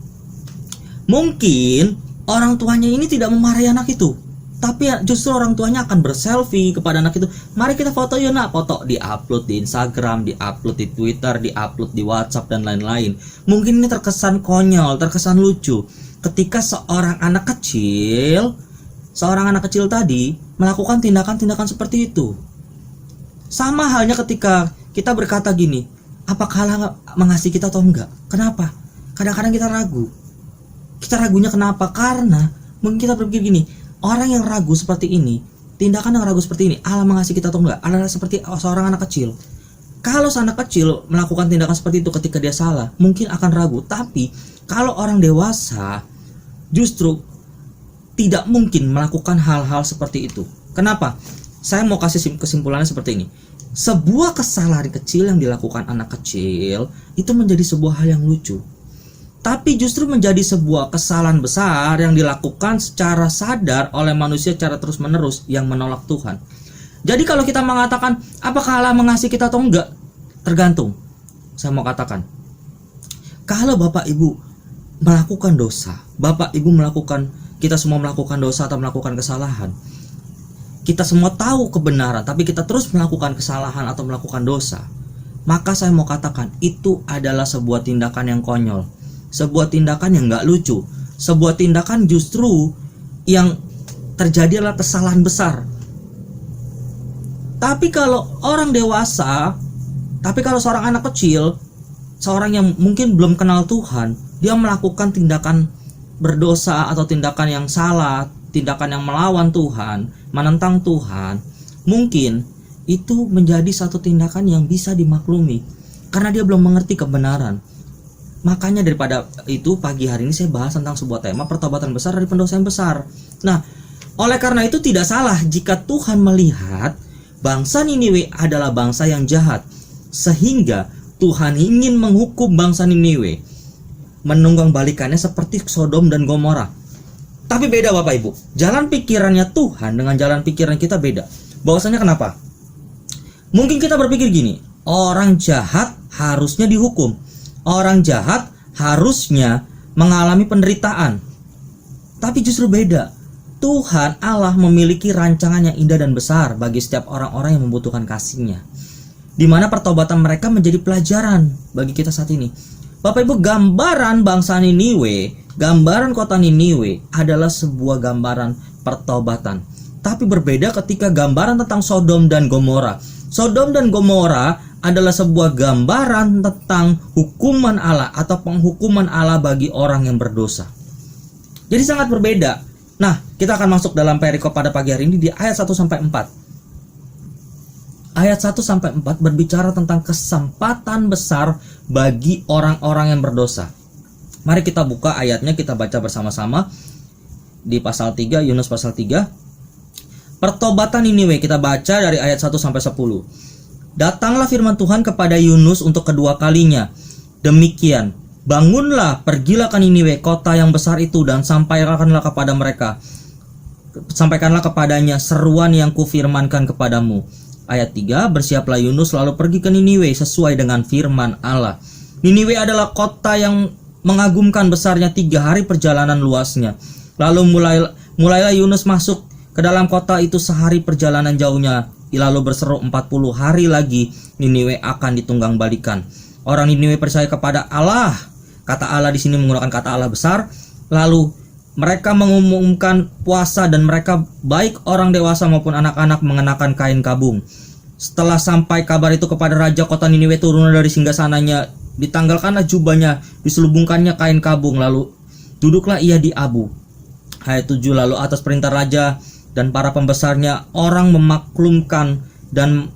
mungkin orang tuanya ini tidak memarahi anak itu, tapi justru orang tuanya akan berselfie kepada anak itu. Mari kita foto yuk nak, foto di-upload di Instagram, di-upload di Twitter, di-upload di WhatsApp dan lain-lain. Mungkin ini terkesan konyol, terkesan lucu ketika seorang anak kecil tadi melakukan tindakan-tindakan seperti itu. Sama halnya ketika kita berkata gini, apakah Allah mengasihi kita atau enggak? Kenapa? Kadang-kadang kita ragu. Kita ragunya kenapa? Karena mungkin kita berpikir gini, orang yang ragu seperti ini, tindakan yang ragu seperti ini, Allah mengasihi kita atau enggak, adalah seperti seorang anak kecil. Kalau seorang anak kecil melakukan tindakan seperti itu ketika dia salah, mungkin akan ragu. Tapi kalau orang dewasa, justru tidak mungkin melakukan hal-hal seperti itu. Kenapa? Saya mau kasih kesimpulannya seperti ini. Sebuah kesalahan kecil yang dilakukan anak kecil itu menjadi sebuah hal yang lucu, tapi justru menjadi sebuah kesalahan besar yang dilakukan secara sadar oleh manusia secara terus-menerus yang menolak Tuhan. Jadi kalau kita mengatakan apakah Allah mengasihi kita atau enggak, tergantung. Saya mau katakan, kalau Bapak Ibu melakukan dosa, Bapak Ibu melakukan, kita semua melakukan dosa atau melakukan kesalahan, kita semua tahu kebenaran, tapi kita terus melakukan kesalahan atau melakukan dosa, maka saya mau katakan itu adalah sebuah tindakan yang konyol, sebuah tindakan yang gak lucu, sebuah tindakan justru yang terjadi adalah kesalahan besar. Tapi kalau orang dewasa, tapi kalau seorang anak kecil, seorang yang mungkin belum kenal Tuhan, dia melakukan tindakan berdosa atau tindakan yang salah, tindakan yang melawan Tuhan, menentang Tuhan, mungkin itu menjadi satu tindakan yang bisa dimaklumi karena dia belum mengerti kebenaran. Makanya daripada itu, pagi hari ini saya bahas tentang sebuah tema pertobatan besar dari pendosa yang besar. Nah, oleh karena itu tidak salah jika Tuhan melihat bangsa Niniwe adalah bangsa yang jahat, sehingga Tuhan ingin menghukum bangsa Niniwe, menunggang balikannya seperti Sodom dan Gomora. Tapi beda Bapak Ibu, jalan pikirannya Tuhan dengan jalan pikiran kita beda. Bahwasanya kenapa? Mungkin kita berpikir gini, orang jahat harusnya dihukum, orang jahat harusnya mengalami penderitaan. Tapi justru beda. Tuhan Allah memiliki rancangan yang indah dan besar bagi setiap orang-orang yang membutuhkan kasih-Nya, di mana pertobatan mereka menjadi pelajaran bagi kita saat ini. Bapak Ibu, gambaran bangsa Niniwe, gambaran kota Niniwe adalah sebuah gambaran pertobatan. Tapi berbeda ketika gambaran tentang Sodom dan Gomora. Sodom dan Gomora adalah sebuah gambaran tentang hukuman Allah atau penghukuman Allah bagi orang yang berdosa. Jadi sangat berbeda. Nah, kita akan masuk dalam perikop pada pagi hari ini di ayat 1-4. Ayat 1-4 berbicara tentang kesempatan besar bagi orang-orang yang berdosa. Mari kita buka ayatnya, kita baca bersama-sama di pasal 3, Yunus pasal 3. Pertobatan Niniwe, kita baca dari ayat 1-10. Datanglah firman Tuhan kepada Yunus untuk kedua kalinya. Demikian, bangunlah, pergilah ke Niniwe, kota yang besar itu, dan sampaikanlah kepada mereka. Sampaikanlah kepadanya seruan yang kufirmankan kepadamu. Ayat 3, bersiaplah Yunus lalu pergi ke Niniwe sesuai dengan firman Allah. Niniwe adalah kota yang mengagumkan besarnya, 3 hari perjalanan luasnya. Lalu mulailah Yunus masuk ke dalam kota itu sehari perjalanan jauhnya. Lalu berseru 40 hari lagi Niniwe akan ditunggang balikan. Orang Niniwe percaya kepada Allah. Kata Allah di sini menggunakan kata Allah besar. Lalu mereka mengumumkan puasa dan mereka baik orang dewasa maupun anak-anak mengenakan kain kabung. Setelah sampai kabar itu kepada raja kota Niniwe, turunlah dari singgasananya, ditanggalkanlah jubahnya, diselubungkannya kain kabung, lalu duduklah ia di abu. Ayat 7, lalu atas perintah raja dan para pembesarnya, orang memaklumkan dan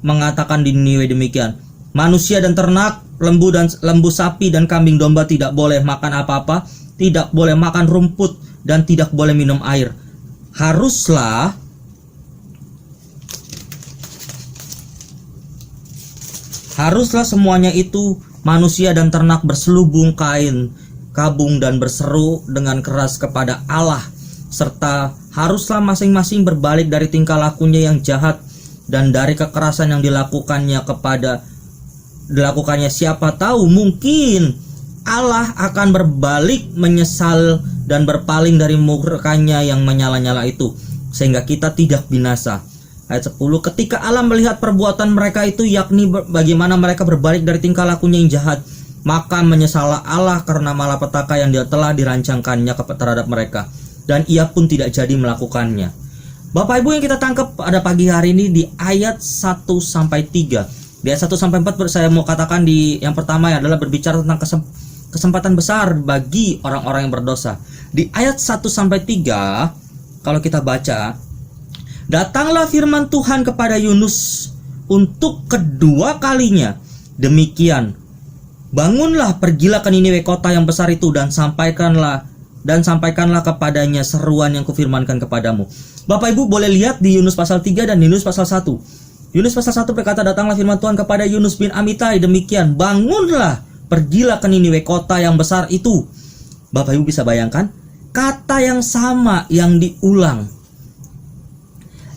mengatakan di Niniwe demikian: manusia dan ternak, lembu sapi dan kambing domba tidak boleh makan apa-apa, tidak boleh makan rumput, dan tidak boleh minum air. Haruslah semuanya itu, manusia dan ternak, berselubung kain kabung dan berseru dengan keras kepada Allah, serta haruslah masing-masing berbalik dari tingkah lakunya yang jahat dan dari kekerasan yang dilakukannya kepada dilakukannya. Siapa tahu mungkin Allah akan berbalik menyesal dan berpaling dari murkanya yang menyala-nyala itu, sehingga kita tidak binasa. Ayat 10, ketika Allah melihat perbuatan mereka itu, yakni bagaimana mereka berbalik dari tingkah lakunya yang jahat, maka menyesallah Allah karena malapetaka yang dia telah dirancangkannya terhadap mereka, dan ia pun tidak jadi melakukannya. Bapak Ibu, yang kita tangkap pada pagi hari ini di ayat 1-3. Di ayat 1-4 saya mau katakan di yang pertama adalah berbicara tentang kesempatan besar bagi orang-orang yang berdosa. Di ayat 1-3 kalau kita baca, datanglah firman Tuhan kepada Yunus untuk kedua kalinya. Demikian, bangunlah, pergilah ke Niniwe, kota yang besar itu, dan sampaikanlah kepadanya seruan yang kufirmankan kepadamu. Bapak Ibu boleh lihat di Yunus pasal 3 dan Yunus pasal 1. Yunus pasal 1 berkata, datanglah firman Tuhan kepada Yunus bin Amitai, demikian, bangunlah, pergilah ke Niniwe, kota yang besar itu. Bapak Ibu bisa bayangkan, kata yang sama yang diulang.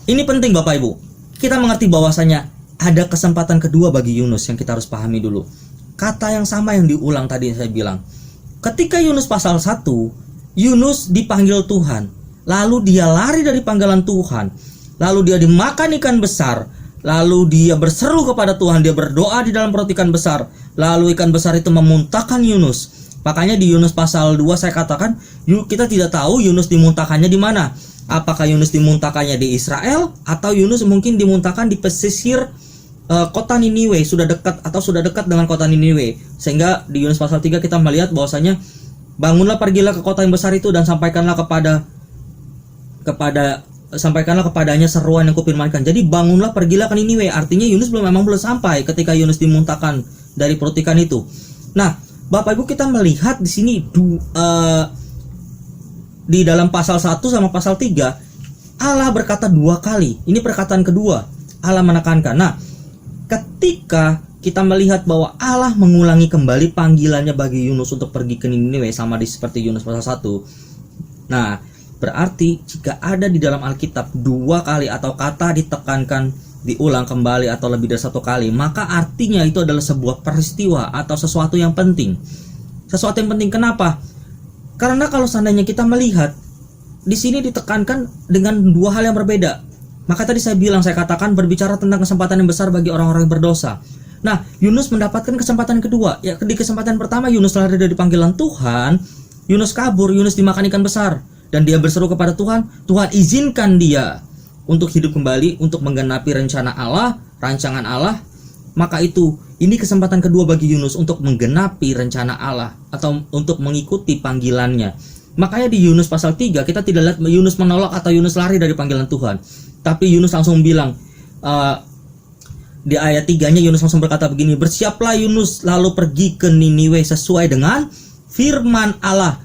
Ini penting Bapak Ibu. Kita mengerti bahwasanya ada kesempatan kedua bagi Yunus yang kita harus pahami dulu. Kata yang sama yang diulang tadi saya bilang. Ketika Yunus pasal 1, Yunus dipanggil Tuhan, lalu dia lari dari panggilan Tuhan, lalu dia dimakan ikan besar, lalu dia berseru kepada Tuhan, dia berdoa di dalam perut ikan besar, lalu ikan besar itu memuntahkan Yunus. Makanya di Yunus pasal 2 saya katakan, kita tidak tahu Yunus dimuntahkannya di mana. Apakah Yunus dimuntahkannya di Israel, atau Yunus mungkin dimuntahkan di pesisir kota Niniwe, sudah dekat dengan kota Niniwe. Sehingga di Yunus pasal 3 kita melihat bahwasanya, bangunlah, pergilah ke kota yang besar itu, dan sampaikanlah kepadanya seruan yang kupirmankan. Jadi bangunlah, pergilah ke Niniwe. Artinya Yunus memang belum sampai ketika Yunus dimuntahkan dari perut ikan itu. Nah, Bapak Ibu, kita melihat di sini di dalam pasal 1 sama pasal 3 Allah berkata dua kali. Ini perkataan kedua, Allah menekankan. Nah, ketika kita melihat bahwa Allah mengulangi kembali panggilannya bagi Yunus untuk pergi ke Niniwe, sama seperti Yunus pasal 1. Nah, berarti jika ada di dalam Alkitab dua kali atau kata ditekankan, diulang kembali atau lebih dari satu kali, maka artinya itu adalah sebuah peristiwa atau sesuatu yang penting. Sesuatu yang penting, kenapa? Karena kalau seandainya kita melihat di sini ditekankan dengan dua hal yang berbeda. Maka tadi saya katakan berbicara tentang kesempatan yang besar bagi orang-orang yang berdosa. Nah, Yunus mendapatkan kesempatan kedua. Ya, di kesempatan pertama Yunus lari dari panggilan Tuhan, Yunus kabur, Yunus dimakan ikan besar, dan dia berseru kepada Tuhan, Tuhan izinkan dia untuk hidup kembali, untuk menggenapi rencana Allah, rancangan Allah. Maka ini kesempatan kedua bagi Yunus untuk menggenapi rencana Allah atau untuk mengikuti panggilannya. Makanya di Yunus pasal 3 kita tidak lihat Yunus menolak atau Yunus lari dari panggilan Tuhan. Tapi Yunus langsung bilang, di ayat 3-nya Yunus langsung berkata begini, bersiaplah Yunus lalu pergi ke Niniwe sesuai dengan firman Allah.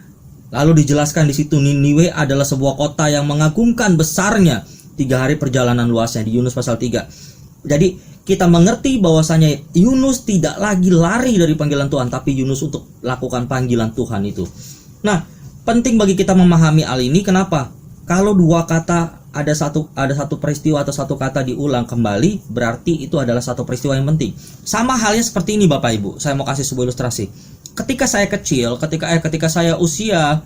Lalu dijelaskan di situ Niniwe adalah sebuah kota yang mengagumkan besarnya, 3 hari perjalanan luasnya di Yunus pasal 3. Jadi kita mengerti bahwasanya Yunus tidak lagi lari dari panggilan Tuhan, tapi Yunus untuk lakukan panggilan Tuhan itu. Nah, penting bagi kita memahami hal ini. Kenapa? Kalau dua kata, ada satu peristiwa atau satu kata diulang kembali, berarti itu adalah satu peristiwa yang penting. Sama halnya seperti ini Bapak Ibu. Saya mau kasih sebuah ilustrasi. Ketika saya kecil, ketika saya usia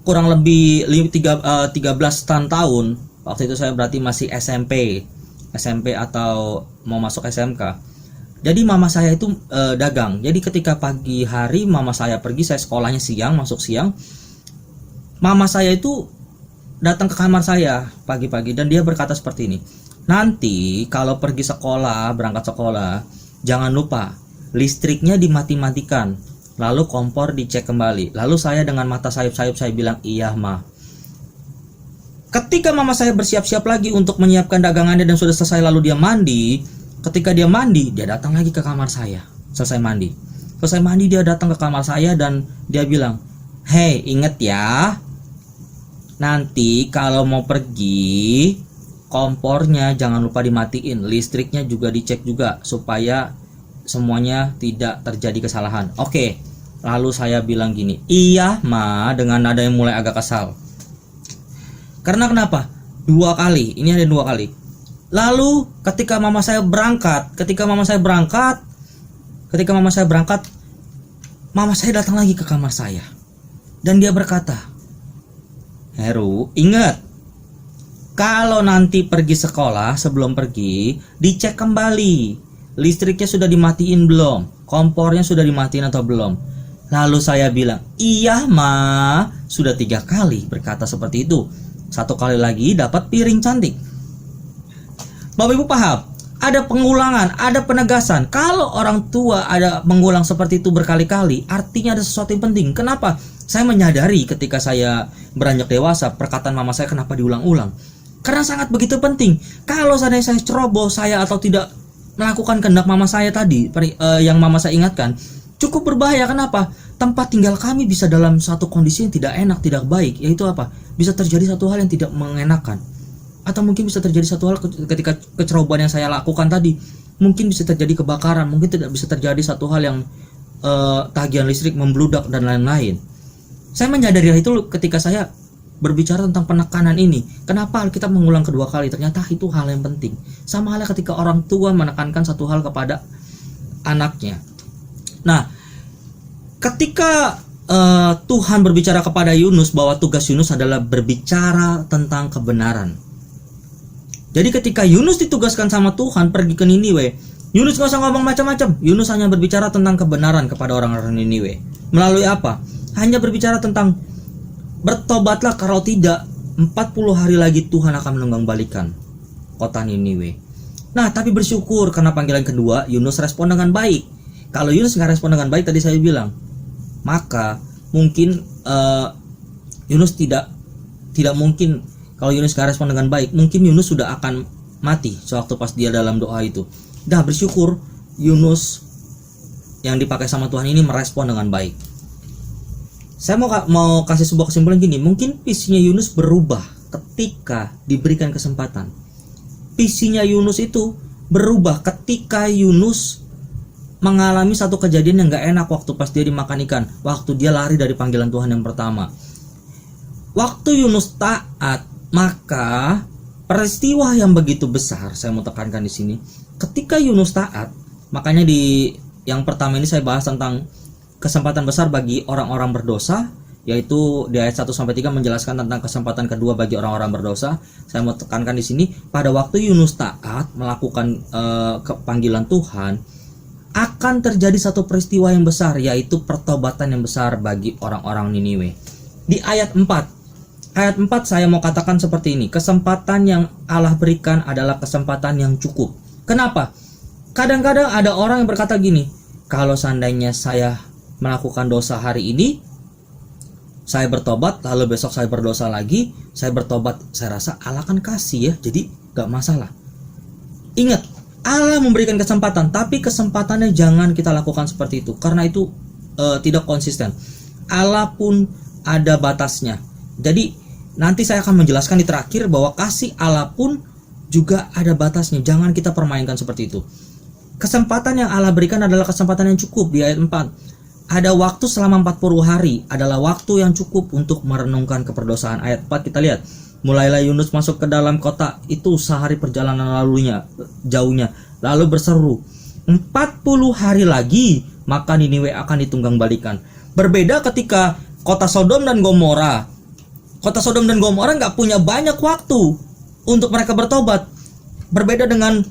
kurang lebih 13 tahun, waktu itu saya berarti masih SMP atau mau masuk SMK. Jadi mama saya itu dagang. Jadi ketika pagi hari mama saya pergi, saya sekolahnya siang, masuk siang. Mama saya itu datang ke kamar saya pagi-pagi dan dia berkata seperti ini. Nanti kalau pergi sekolah, berangkat sekolah, jangan lupa listriknya dimati-matikan, lalu kompor dicek kembali. Lalu saya dengan mata sayup-sayup saya bilang, iya ma. Ketika mama saya bersiap-siap lagi untuk menyiapkan dagangannya dan sudah selesai, lalu dia mandi. Ketika dia mandi, dia datang lagi ke kamar saya. Selesai mandi dia datang ke kamar saya dan dia bilang, hey, inget ya, nanti kalau mau pergi, kompornya jangan lupa dimatiin, listriknya juga dicek juga supaya semuanya tidak terjadi kesalahan. Oke. Lalu saya bilang gini, iya ma, dengan nada yang mulai agak kesal. Karena kenapa? 2 kali, ini ada 2 kali. Lalu ketika mama saya berangkat, ketika mama saya berangkat, mama saya datang lagi ke kamar saya. Dan dia berkata, Heru, ingat, kalau nanti pergi sekolah, sebelum pergi, dicek kembali. Listriknya sudah dimatiin belum? Kompornya sudah dimatiin atau belum? Lalu saya bilang, iya ma, sudah 3 kali berkata seperti itu. 1 kali lagi dapat piring cantik. Bapak Ibu paham? Ada pengulangan, ada penegasan. Kalau orang tua ada mengulang seperti itu berkali-kali, artinya ada sesuatu yang penting. Kenapa? Saya menyadari ketika saya beranjak dewasa, perkataan mama saya kenapa diulang-ulang. Karena sangat begitu penting. Kalau seandainya saya ceroboh, saya atau tidak melakukan kehendak mama saya tadi, yang mama saya ingatkan, cukup berbahaya. Kenapa? Tempat tinggal kami bisa dalam satu kondisi yang tidak enak, tidak baik. Yaitu apa? Bisa terjadi satu hal yang tidak mengenakan. Atau mungkin bisa terjadi satu hal ketika kecerobohan yang saya lakukan tadi. Mungkin bisa terjadi kebakaran. Mungkin tidak bisa terjadi satu hal yang tagihan listrik membludak dan lain-lain. Saya menyadari itu ketika saya berbicara tentang penekanan ini. Kenapa Alkitab mengulang kedua kali? Ternyata itu hal yang penting. Sama halnya ketika orang tua menekankan satu hal kepada anaknya. Nah, ketika Tuhan berbicara kepada Yunus bahwa tugas Yunus adalah berbicara tentang kebenaran. Jadi ketika Yunus ditugaskan sama Tuhan pergi ke Niniwe, Yunus gak usah ngomong macam-macam. Yunus hanya berbicara tentang kebenaran kepada orang-orang Niniwe. Melalui apa? Hanya berbicara tentang bertobatlah, kalau tidak 40 hari lagi Tuhan akan menunggang-balikan kota Niniwe. Nah, tapi bersyukur karena panggilan kedua Yunus respon dengan baik. Kalau Yunus nggak respon dengan baik, tadi saya bilang, maka mungkin Yunus tidak mungkin. Kalau Yunus nggak respon dengan baik, mungkin Yunus sudah akan mati sewaktu pas dia dalam doa itu. Nah, bersyukur Yunus yang dipakai sama Tuhan ini merespon dengan baik. Saya mau kasih sebuah kesimpulan gini, mungkin visinya Yunus berubah ketika diberikan kesempatan. Visinya Yunus itu berubah ketika Yunus mengalami satu kejadian yang gak enak waktu pas dia dimakan ikan, waktu dia lari dari panggilan Tuhan yang pertama. Waktu Yunus taat, maka peristiwa yang begitu besar, saya mau tekankan di sini, ketika Yunus taat, makanya di yang pertama ini saya bahas tentang kesempatan besar bagi orang-orang berdosa, yaitu di ayat 1-3 menjelaskan tentang kesempatan kedua bagi orang-orang berdosa. Saya mau tekankan di sini, pada waktu Yunus taat melakukan panggilan Tuhan, akan terjadi satu peristiwa yang besar, yaitu pertobatan yang besar bagi orang-orang Niniwe. Di ayat 4 saya mau katakan seperti ini, kesempatan yang Allah berikan adalah kesempatan yang cukup. Kenapa? Kadang-kadang ada orang yang berkata gini, kalau seandainya saya melakukan dosa hari ini, saya bertobat, lalu besok saya berdosa lagi, saya bertobat, saya rasa Allah kan kasih ya, jadi gak masalah. Ingat, Allah memberikan kesempatan, tapi kesempatannya jangan kita lakukan seperti itu, karena itu tidak konsisten. Allah pun ada batasnya. Jadi nanti saya akan menjelaskan di terakhir bahwa kasih Allah pun juga ada batasnya, jangan kita permainkan seperti itu. Kesempatan yang Allah berikan adalah kesempatan yang cukup. Di ayat 4 ada waktu selama 40 hari, adalah waktu yang cukup untuk merenungkan keperdosaan. Ayat 4 kita lihat, mulailah Yunus masuk ke dalam kota itu sehari perjalanan jauhnya, lalu berseru, 40 hari lagi maka Niniwe akan ditunggang balikan. Berbeda ketika kota Sodom dan Gomora. Kota Sodom dan Gomora gak punya banyak waktu untuk mereka bertobat. Berbeda dengan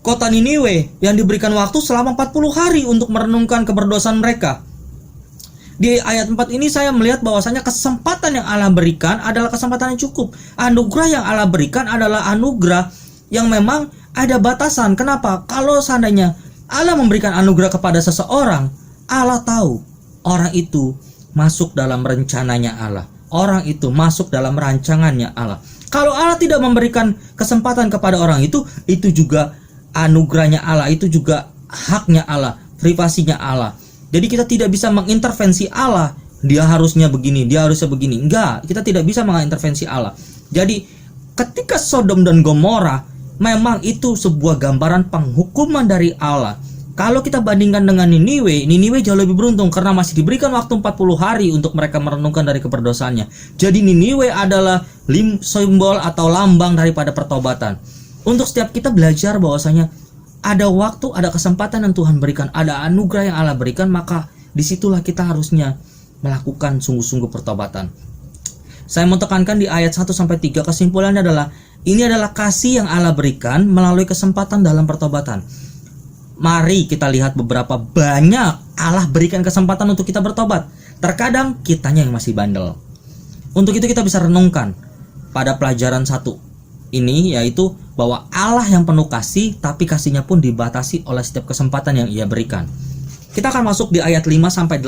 kota Niniwe yang diberikan waktu selama 40 hari untuk merenungkan keberdosaan mereka. Di ayat 4 ini saya melihat bahwasanya kesempatan yang Allah berikan adalah kesempatan yang cukup. Anugerah yang Allah berikan adalah anugerah yang memang ada batasan. Kenapa? Kalau seandainya Allah memberikan anugerah kepada seseorang, Allah tahu orang itu masuk dalam rencananya Allah. Orang itu masuk dalam rancangannya Allah. Kalau Allah tidak memberikan kesempatan kepada orang itu juga anugerahnya Allah, itu juga haknya Allah, privasinya Allah. Jadi kita tidak bisa mengintervensi Allah, dia harusnya begini, dia harusnya begini. Enggak, kita tidak bisa mengintervensi Allah. Jadi ketika Sodom dan Gomora, memang itu sebuah gambaran penghukuman dari Allah. Kalau kita bandingkan dengan Niniwe jauh lebih beruntung karena masih diberikan waktu 40 hari untuk mereka merenungkan dari keberdosaannya. Jadi Niniwe adalah simbol atau lambang daripada pertobatan. Untuk setiap kita belajar bahwasanya ada waktu, ada kesempatan yang Tuhan berikan, ada anugerah yang Allah berikan, maka disitulah kita harusnya melakukan sungguh-sungguh pertobatan. Saya mau tekankan di ayat 1-3, kesimpulannya adalah ini adalah kasih yang Allah berikan melalui kesempatan dalam pertobatan. Mari kita lihat beberapa banyak Allah berikan kesempatan untuk kita bertobat. Terkadang kitanya yang masih bandel. Untuk itu kita bisa renungkan pada pelajaran 1 ini, yaitu bahwa Allah yang penuh kasih, tapi kasihnya pun dibatasi oleh setiap kesempatan yang Ia berikan. Kita akan masuk di ayat 5-8.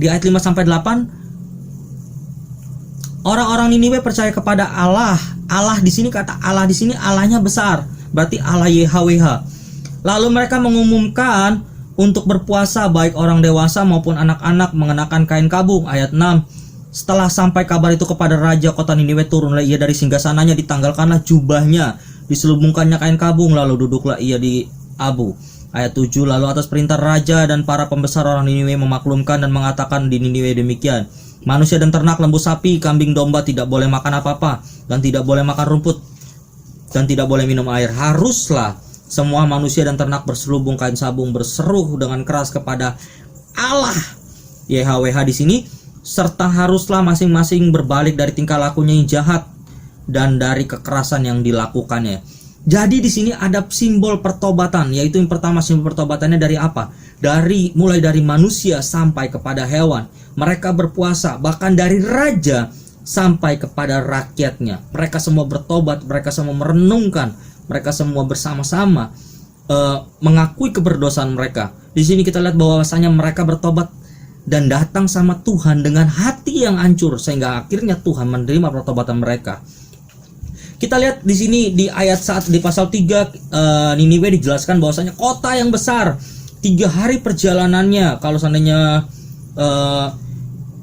Di ayat 5-8, orang-orang Niniwe percaya kepada Allah. Allah di sini, kata Allah di sini Allahnya besar, berarti Allah YHWH. Lalu mereka mengumumkan untuk berpuasa, baik orang dewasa maupun anak-anak, mengenakan kain kabung. Ayat 6. Setelah sampai kabar itu kepada raja kota Niniwe, turunlah ia dari singgasananya, ditanggalkanlah jubahnya, diselubungkannya kain kabung, lalu duduklah ia di abu. Ayat 7. Lalu atas perintah raja dan para pembesar orang Niniwe memaklumkan dan mengatakan di Niniwe demikian: manusia dan ternak, lembu, sapi, kambing, domba tidak boleh makan apa-apa, dan tidak boleh makan rumput, dan tidak boleh minum air. Haruslah semua manusia dan ternak berselubung kain sabung, berseru dengan keras kepada Allah YHWH di sini, serta haruslah masing-masing berbalik dari tingkah lakunya yang jahat dan dari kekerasan yang dilakukannya. Jadi di sini ada simbol pertobatan, yaitu yang pertama, simbol pertobatannya dari apa? Mulai dari manusia sampai kepada hewan. Mereka berpuasa, bahkan dari raja sampai kepada rakyatnya. Mereka semua bertobat, mereka semua merenungkan, mereka semua bersama-sama mengakui keberdosaan mereka. Di sini kita lihat bahwasanya mereka bertobat dan datang sama Tuhan dengan hati yang hancur, sehingga akhirnya Tuhan menerima pertobatan mereka. Kita lihat di sini di ayat di pasal 3, Niniwe dijelaskan bahwasanya kota yang besar, 3 hari perjalanannya kalau seandainya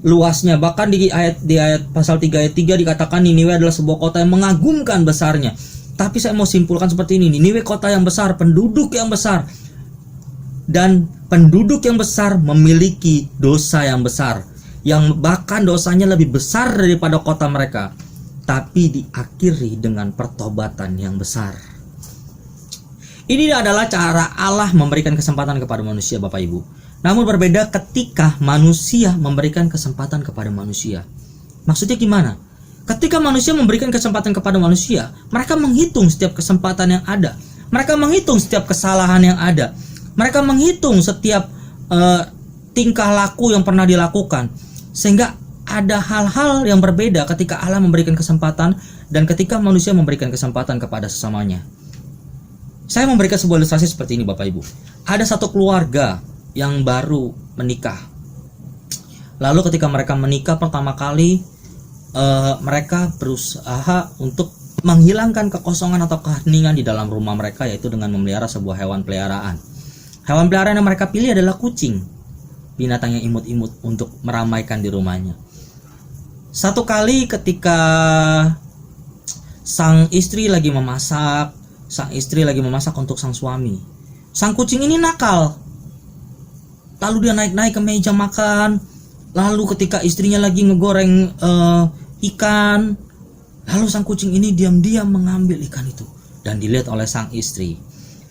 luasnya. Bahkan di ayat pasal 3 ayat 3 dikatakan Niniwe adalah sebuah kota yang mengagumkan besarnya. Tapi saya mau simpulkan seperti ini: Niniwe kota yang besar, penduduk yang besar, dan penduduk yang besar memiliki dosa yang besar, yang bahkan dosanya lebih besar daripada kota mereka, tapi diakhiri dengan pertobatan yang besar. Ini adalah cara Allah memberikan kesempatan kepada manusia, Bapak Ibu. Namun berbeda ketika manusia memberikan kesempatan kepada manusia. Maksudnya gimana? Ketika manusia memberikan kesempatan kepada manusia, mereka menghitung setiap kesempatan yang ada. Mereka menghitung setiap kesalahan yang ada. Mereka menghitung setiap tingkah laku yang pernah dilakukan. Sehingga ada hal-hal yang berbeda ketika Allah memberikan kesempatan dan ketika manusia memberikan kesempatan kepada sesamanya. Saya memberikan sebuah ilustrasi seperti ini, Bapak Ibu. Ada satu keluarga yang baru menikah. Lalu ketika mereka menikah pertama kali, mereka berusaha untuk menghilangkan kekosongan atau keheningan di dalam rumah mereka, yaitu dengan memelihara sebuah hewan peliharaan. Hewan peliharaan yang mereka pilih adalah kucing, binatang yang imut-imut untuk meramaikan di rumahnya. Satu kali ketika sang istri lagi memasak untuk sang suami, sang kucing ini nakal. Lalu dia naik-naik ke meja makan. Lalu ketika istrinya lagi ngegoreng ikan, lalu sang kucing ini diam-diam mengambil ikan itu dan dilihat oleh sang istri.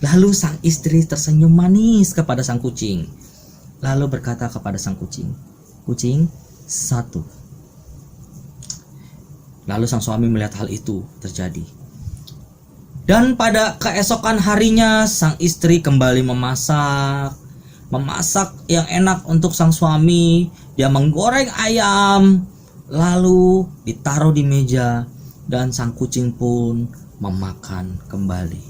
Lalu sang istri tersenyum manis kepada sang kucing, lalu berkata kepada sang kucing, "Kucing, 1." Lalu sang suami melihat hal itu terjadi. Dan pada keesokan harinya sang istri kembali memasak yang enak untuk sang suami. Dia menggoreng ayam, lalu ditaruh di meja, dan sang kucing pun memakan kembali.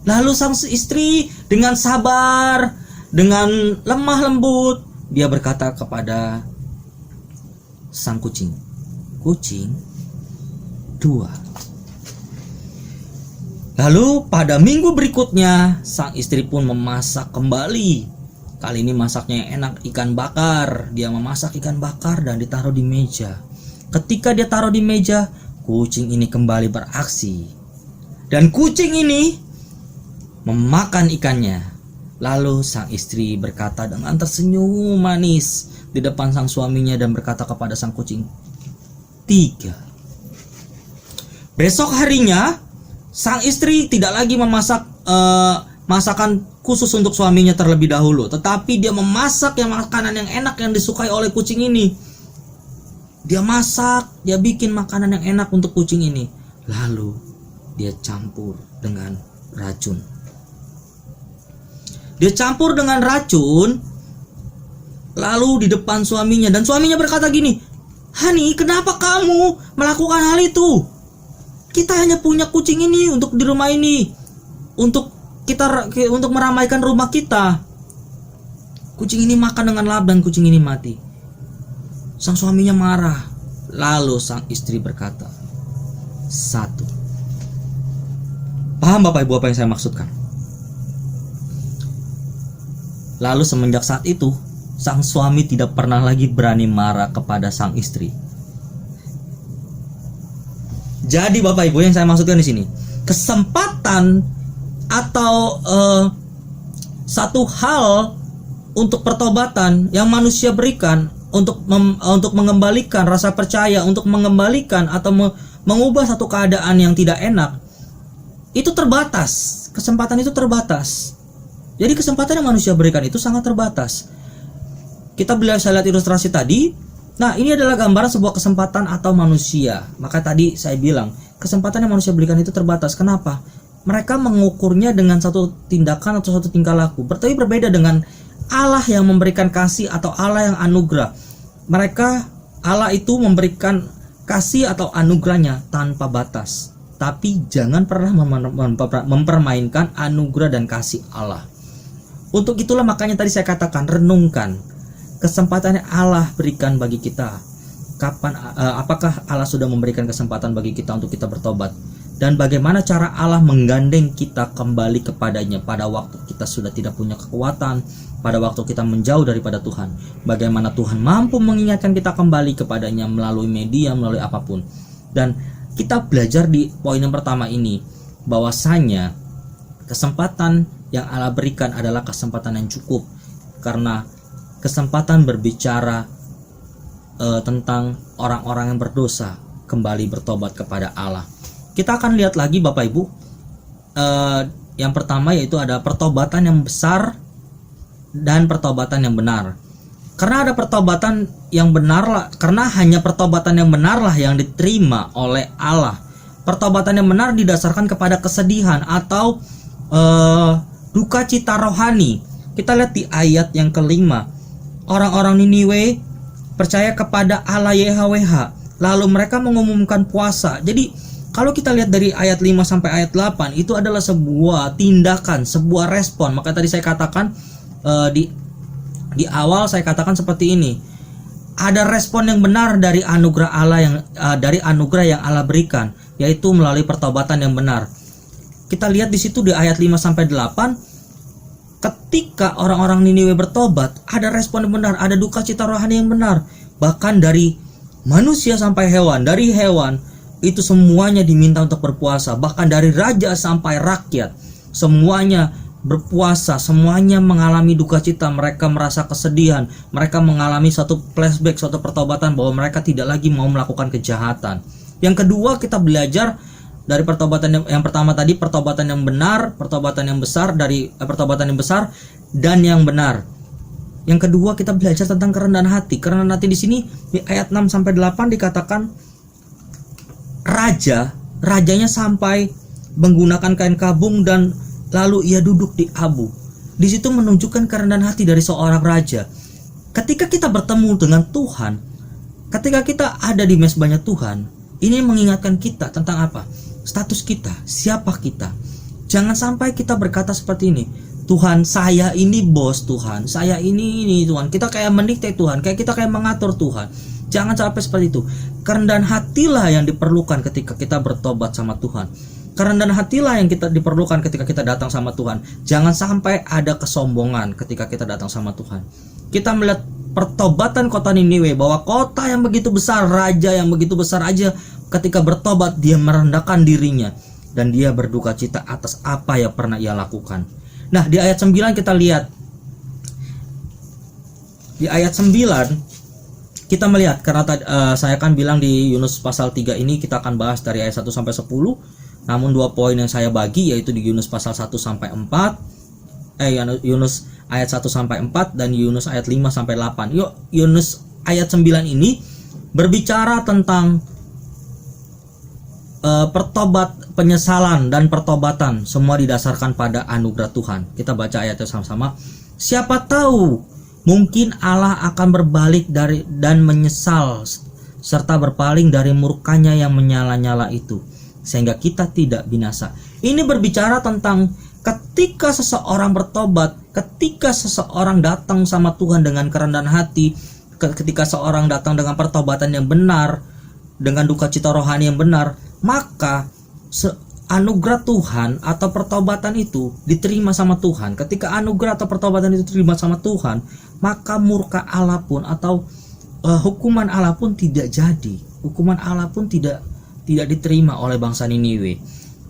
Lalu sang istri dengan sabar, dengan lemah lembut, dia berkata kepada sang kucing, "Kucing, 2." Lalu pada minggu berikutnya sang istri pun memasak kembali. Kali ini masaknya yang enak, ikan bakar. Dia memasak ikan bakar dan ditaruh di meja. Ketika dia taruh di meja, kucing ini kembali beraksi. Dan kucing ini memakan ikannya. Lalu sang istri berkata dengan tersenyum manis di depan sang suaminya dan berkata kepada sang kucing, 3. Besok harinya sang istri tidak lagi memasak masakan khusus untuk suaminya terlebih dahulu, tetapi dia memasak yang makanan yang enak yang disukai oleh kucing ini. Dia masak, dia bikin makanan yang enak untuk kucing ini, lalu dia campur dengan racun. Dia campur dengan racun lalu di depan suaminya, dan suaminya berkata gini, "Hani, kenapa kamu melakukan hal itu? Kita hanya punya kucing ini untuk di rumah ini, untuk meramaikan rumah kita. Kucing ini makan dengan lahap dan kucing ini mati." Sang suaminya marah. Lalu sang istri berkata, "1." Paham Bapak Ibu apa yang saya maksudkan? Lalu semenjak saat itu, sang suami tidak pernah lagi berani marah kepada sang istri. Jadi Bapak Ibu yang saya maksudkan di sini, kesempatan atau satu hal untuk pertobatan yang manusia berikan untuk mengembalikan rasa percaya, untuk mengembalikan atau mengubah satu keadaan yang tidak enak, itu terbatas. Kesempatan itu terbatas. Jadi kesempatan yang manusia berikan itu sangat terbatas. Kita bisa lihat ilustrasi tadi. Nah, ini adalah gambaran sebuah kesempatan atau manusia. Maka tadi saya bilang, kesempatan yang manusia berikan itu terbatas. Kenapa? Mereka mengukurnya dengan satu tindakan atau satu tingkah laku. Tapi berbeda dengan Allah yang memberikan kasih atau Allah yang anugerah. Allah itu memberikan kasih atau anugerahnya tanpa batas. Tapi jangan pernah mempermainkan anugerah dan kasih Allah. Untuk itulah makanya tadi saya katakan, renungkan kesempatan yang Allah berikan bagi kita. Apakah Allah sudah memberikan kesempatan bagi kita untuk kita bertobat? Dan bagaimana cara Allah menggandeng kita kembali kepadanya pada waktu kita sudah tidak punya kekuatan, pada waktu kita menjauh daripada Tuhan. Bagaimana Tuhan mampu mengingatkan kita kembali kepadanya melalui media, melalui apapun. Dan kita belajar di poin yang pertama ini, bahwasanya kesempatan yang Allah berikan adalah kesempatan yang cukup, karena kesempatan berbicara tentang orang-orang yang berdosa kembali bertobat kepada Allah. Kita akan lihat lagi Bapak Ibu, yang pertama yaitu ada pertobatan yang besar dan pertobatan yang benar. Karena ada pertobatan yang benar lah, karena hanya pertobatan yang benar lah yang diterima oleh Allah. Pertobatan yang benar didasarkan kepada kesedihan atau duka cita rohani. Kita lihat di ayat yang kelima, orang-orang Niniwe percaya kepada Allah YHWH, lalu mereka mengumumkan puasa. Jadi kalau kita lihat dari ayat 5 sampai ayat 8, itu adalah sebuah tindakan, sebuah respon. Maka tadi saya katakan di awal saya katakan seperti ini. Ada respon yang benar dari anugerah Allah yang Allah berikan, yaitu melalui pertobatan yang benar. Kita lihat di situ di ayat 5 sampai 8, ketika orang-orang Niniwe bertobat, ada respon yang benar, ada duka cita rohani yang benar. Bahkan dari manusia sampai hewan, dari hewan itu semuanya diminta untuk berpuasa. Bahkan dari raja sampai rakyat, semuanya berpuasa, semuanya mengalami duka cita. Mereka merasa kesedihan, mereka mengalami satu flashback, suatu pertobatan bahwa mereka tidak lagi mau melakukan kejahatan. Yang kedua, kita belajar dari pertobatan yang pertama tadi, pertobatan yang benar, pertobatan yang besar, dari pertobatan yang besar dan yang benar. Yang kedua, kita belajar tentang kerendahan hati. Kerendahan hati di sini di ayat 6 sampai 8 dikatakan rajanya sampai menggunakan kain kabung dan lalu ia duduk di abu. Di situ menunjukkan kerendahan hati dari seorang raja. Ketika kita bertemu dengan Tuhan, ketika kita ada di mezbahnya Tuhan, ini mengingatkan kita tentang apa? Status kita, siapa kita. Jangan sampai kita berkata seperti ini, Tuhan, saya ini bos Tuhan, saya ini Tuhan. Kita kayak mendikte Tuhan, kita kayak mengatur Tuhan. Jangan sampai seperti itu. Kerendahan hatilah yang diperlukan ketika kita bertobat sama Tuhan. Kerendahan hatilah yang kita diperlukan ketika kita datang sama Tuhan. Jangan sampai ada kesombongan ketika kita datang sama Tuhan. Kita melihat pertobatan kota Niniwe, bahwa kota yang begitu besar, raja yang begitu besar aja ketika bertobat dia merendahkan dirinya dan dia berduka cita atas apa yang pernah ia lakukan. Nah, di ayat 9 kita lihat. Di ayat 9 kita melihat, karena saya akan bilang di Yunus pasal 3 ini kita akan bahas dari ayat 1 sampai 10. Namun 2 poin yang saya bagi yaitu di Yunus pasal 1 sampai 4 Yunus ayat 1 sampai 4 dan Yunus ayat 5 sampai 8. Yuk, Yunus ayat 9 ini berbicara tentang penyesalan dan pertobatan, semua didasarkan pada anugerah Tuhan. Kita baca ayatnya sama-sama. Siapa tahu mungkin Allah akan berbalik dan menyesal serta berpaling dari murkanya yang menyala-nyala itu, sehingga kita tidak binasa. Ini berbicara tentang ketika seseorang bertobat, ketika seseorang datang sama Tuhan dengan kerendahan hati, ketika seorang datang dengan pertobatan yang benar, dengan duka cita rohani yang benar, maka anugerah Tuhan atau pertobatan itu diterima sama Tuhan. Ketika anugerah atau pertobatan itu diterima sama Tuhan, maka murka Allah pun atau hukuman Allah pun tidak jadi. Hukuman Allah pun tidak diterima oleh bangsa Niniwe.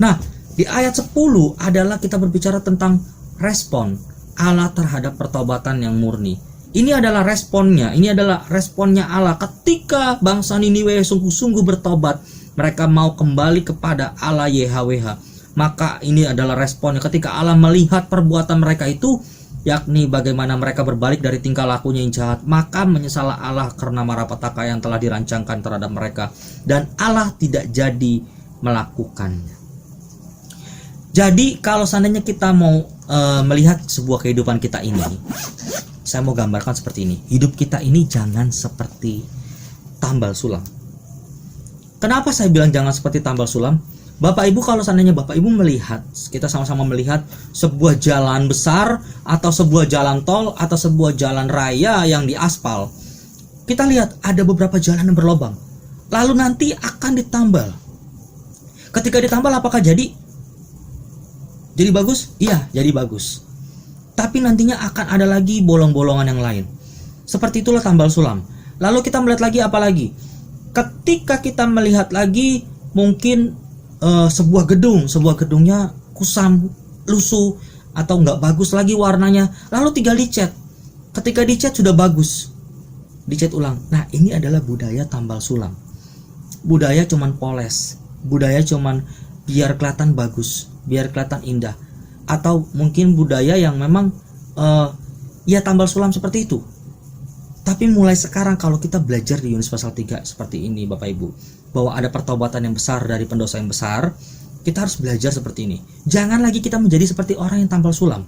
Nah, di ayat 10 adalah kita berbicara tentang respon Allah terhadap pertobatan yang murni. Ini adalah responnya, Allah ketika bangsa Niniwe sungguh-sungguh bertobat, mereka mau kembali kepada Allah YHWH. Maka ini adalah responnya ketika Allah melihat perbuatan mereka itu, yakni bagaimana mereka berbalik dari tingkah lakunya yang jahat, maka menyesallah Allah karena marapetaka yang telah dirancangkan terhadap mereka, dan Allah tidak jadi melakukannya. Jadi kalau seandainya kita mau melihat sebuah kehidupan kita ini, saya mau gambarkan seperti ini. Hidup kita ini jangan seperti tambal sulam. Kenapa saya bilang jangan seperti tambal sulam? Bapak Ibu, kalau seandainya Bapak Ibu melihat, kita sama-sama melihat sebuah jalan besar atau sebuah jalan tol atau sebuah jalan raya yang diaspal, kita lihat ada beberapa jalan yang berlobang, lalu nanti akan ditambal. Ketika ditambal, apakah jadi bagus? Iya, jadi bagus. Tapi nantinya akan ada lagi bolong-bolongan yang lain. Seperti itulah tambal sulam. Lalu kita melihat lagi apa lagi? Ketika kita melihat lagi mungkin sebuah gedungnya kusam, lusuh, atau nggak bagus lagi warnanya, lalu tinggal dicat. Ketika dicat sudah bagus, dicat ulang. Nah, ini adalah budaya tambal sulam. Budaya cuman poles, budaya cuman biar kelihatan bagus, biar kelihatan indah. Atau mungkin budaya yang memang ya tambal sulam seperti itu. Tapi mulai sekarang kalau kita belajar di Yunus pasal 3 seperti ini Bapak Ibu, bahwa ada pertobatan yang besar dari pendosa yang besar, kita harus belajar seperti ini. Jangan lagi kita menjadi seperti orang yang tambal sulam.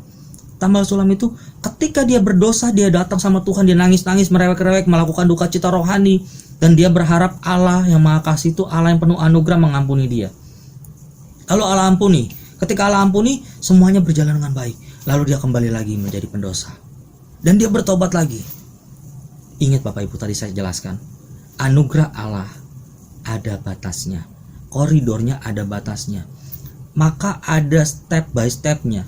Tambal sulam itu ketika dia berdosa, dia datang sama Tuhan, dia nangis-nangis, merewek-rewek, melakukan duka cita rohani, dan dia berharap Allah yang Maha Kasih itu, Allah yang penuh anugerah, mengampuni dia. Kalau Allah ampuni, ketika Allah ampuni, semuanya berjalan dengan baik. Lalu dia kembali lagi menjadi pendosa. Dan dia bertobat lagi. Ingat Bapak Ibu, tadi saya jelaskan, anugerah Allah ada batasnya, koridornya ada batasnya. Maka ada step by stepnya.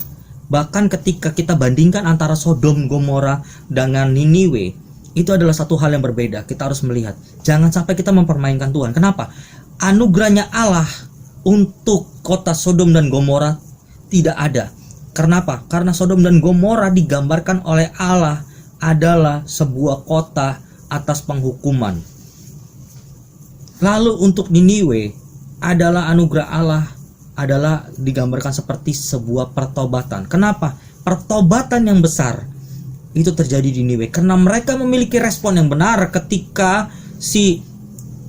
Bahkan ketika kita bandingkan antara Sodom, Gomora dengan Niniwe, itu adalah satu hal yang berbeda. Kita harus melihat, jangan sampai kita mempermainkan Tuhan. Kenapa? Anugerahnya Allah untuk kota Sodom dan Gomora tidak ada. Kenapa? Karena Sodom dan Gomora digambarkan oleh Allah adalah sebuah kota atas penghukuman. Lalu untuk Niniwe adalah anugerah Allah, adalah digambarkan seperti sebuah pertobatan. Kenapa? Pertobatan yang besar itu terjadi di Niniwe karena mereka memiliki respon yang benar ketika si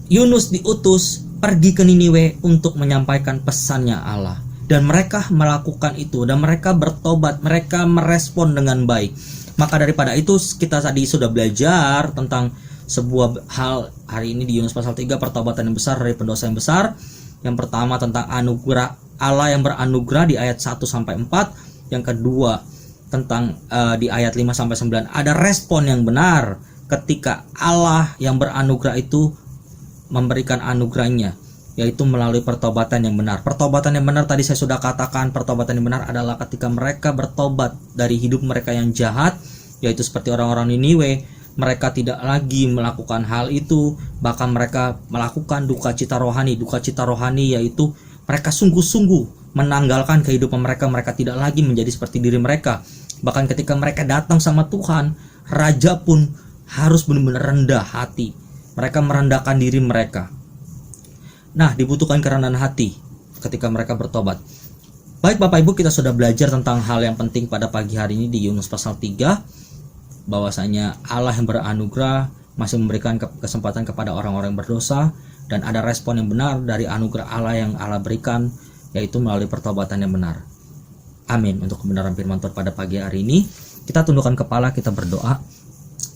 Yunus diutus pergi ke Niniwe untuk menyampaikan pesannya Allah. Dan mereka melakukan itu, dan mereka bertobat, mereka merespon dengan baik. Maka daripada itu kita tadi sudah belajar tentang sebuah hal hari ini di Yunus pasal 3, pertobatan yang besar dari pendosa yang besar. Yang pertama tentang anugerah Allah yang beranugerah di ayat 1 sampai 4. Yang kedua tentang di ayat 5 sampai 9 ada respon yang benar ketika Allah yang beranugerah itu memberikan anugerahnya, yaitu melalui pertobatan yang benar. Pertobatan yang benar tadi saya sudah katakan, pertobatan yang benar adalah ketika mereka bertobat dari hidup mereka yang jahat, yaitu seperti orang-orang Niniwe. Mereka tidak lagi melakukan hal itu, bahkan mereka melakukan duka cita rohani. Duka cita rohani yaitu mereka sungguh-sungguh menanggalkan kehidupan mereka. Mereka tidak lagi menjadi seperti diri mereka. Bahkan ketika mereka datang sama Tuhan, raja pun harus benar-benar rendah hati. Mereka merendahkan diri mereka. Nah, dibutuhkan kerendahan hati ketika mereka bertobat. Baik Bapak Ibu, kita sudah belajar tentang hal yang penting pada pagi hari ini di Yunus pasal 3, bahwasanya Allah yang beranugerah masih memberikan kesempatan kepada orang-orang yang berdosa, dan ada respon yang benar dari anugerah Allah yang Allah berikan, yaitu melalui pertobatan yang benar. Amin. Untuk kebenaran firman Tuhan pada pagi hari ini, kita tundukkan kepala, kita berdoa.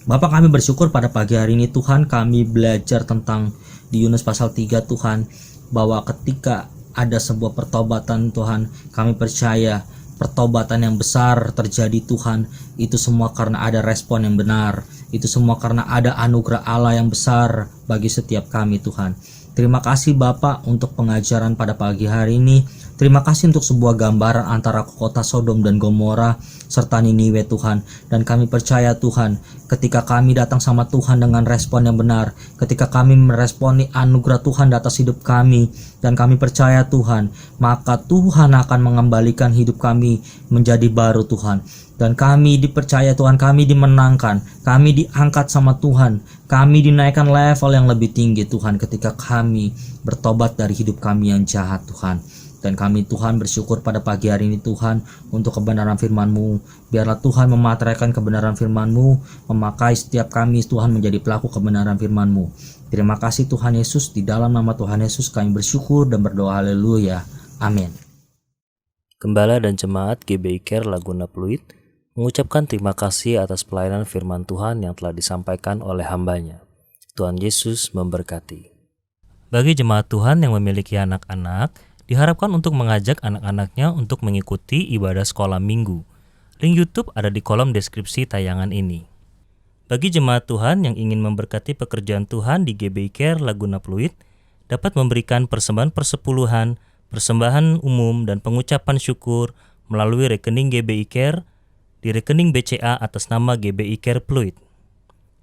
Bapak, kami bersyukur pada pagi hari ini Tuhan, kami belajar tentang di Yunus pasal 3 Tuhan, bahwa ketika ada sebuah pertobatan Tuhan, kami percaya pertobatan yang besar terjadi Tuhan. Itu semua karena ada respon yang benar, itu semua karena ada anugerah Allah yang besar bagi setiap kami Tuhan. Terima kasih Bapak untuk pengajaran pada pagi hari ini. Terima kasih untuk sebuah gambaran antara kota Sodom dan Gomora serta Niniwe Tuhan. Dan kami percaya Tuhan, ketika kami datang sama Tuhan dengan respon yang benar, ketika kami meresponi anugerah Tuhan di atas hidup kami, dan kami percaya Tuhan, maka Tuhan akan mengembalikan hidup kami menjadi baru Tuhan. Dan kami dipercaya Tuhan, kami dimenangkan, kami diangkat sama Tuhan, kami dinaikkan level yang lebih tinggi Tuhan ketika kami bertobat dari hidup kami yang jahat Tuhan. Dan kami Tuhan bersyukur pada pagi hari ini Tuhan untuk kebenaran firman-Mu. Biarlah Tuhan memateraikan kebenaran firman-Mu, memakai setiap kami Tuhan menjadi pelaku kebenaran firman-Mu. Terima kasih Tuhan Yesus, di dalam nama Tuhan Yesus kami bersyukur dan berdoa haleluya. Amin. Gembala dan Jemaat GBI Care Laguna Pluit mengucapkan terima kasih atas pelayanan firman Tuhan yang telah disampaikan oleh hambanya. Tuhan Yesus memberkati. Bagi jemaat Tuhan yang memiliki anak-anak, diharapkan untuk mengajak anak-anaknya untuk mengikuti ibadah sekolah minggu. Link YouTube ada di kolom deskripsi tayangan ini. Bagi jemaat Tuhan yang ingin memberkati pekerjaan Tuhan di GBI Care Laguna Pluit, dapat memberikan persembahan persepuluhan, persembahan umum, dan pengucapan syukur melalui rekening GBI Care di rekening BCA atas nama GBI Care Pluit.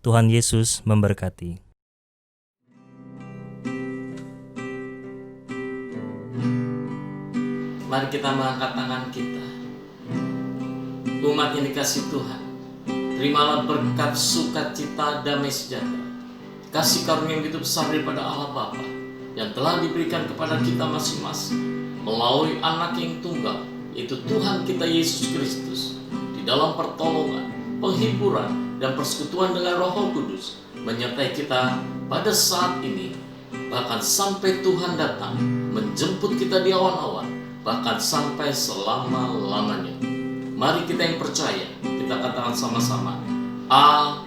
Tuhan Yesus memberkati. Mari kita mengangkat tangan kita. Umat yang dikasih Tuhan, terimalah berkat sukacita damai sejahtera, kasih karunia yang begitu besar daripada Allah Bapa yang telah diberikan kepada kita masing-masing melalui anak yang tunggal, yaitu Tuhan kita Yesus Kristus, di dalam pertolongan, penghiburan, dan persekutuan dengan Roh Kudus menyertai kita pada saat ini, bahkan sampai Tuhan datang menjemput kita di awan-awan, bahkan sampai selama-lamanya. Mari kita yang percaya, kita katakan sama-sama, Amin.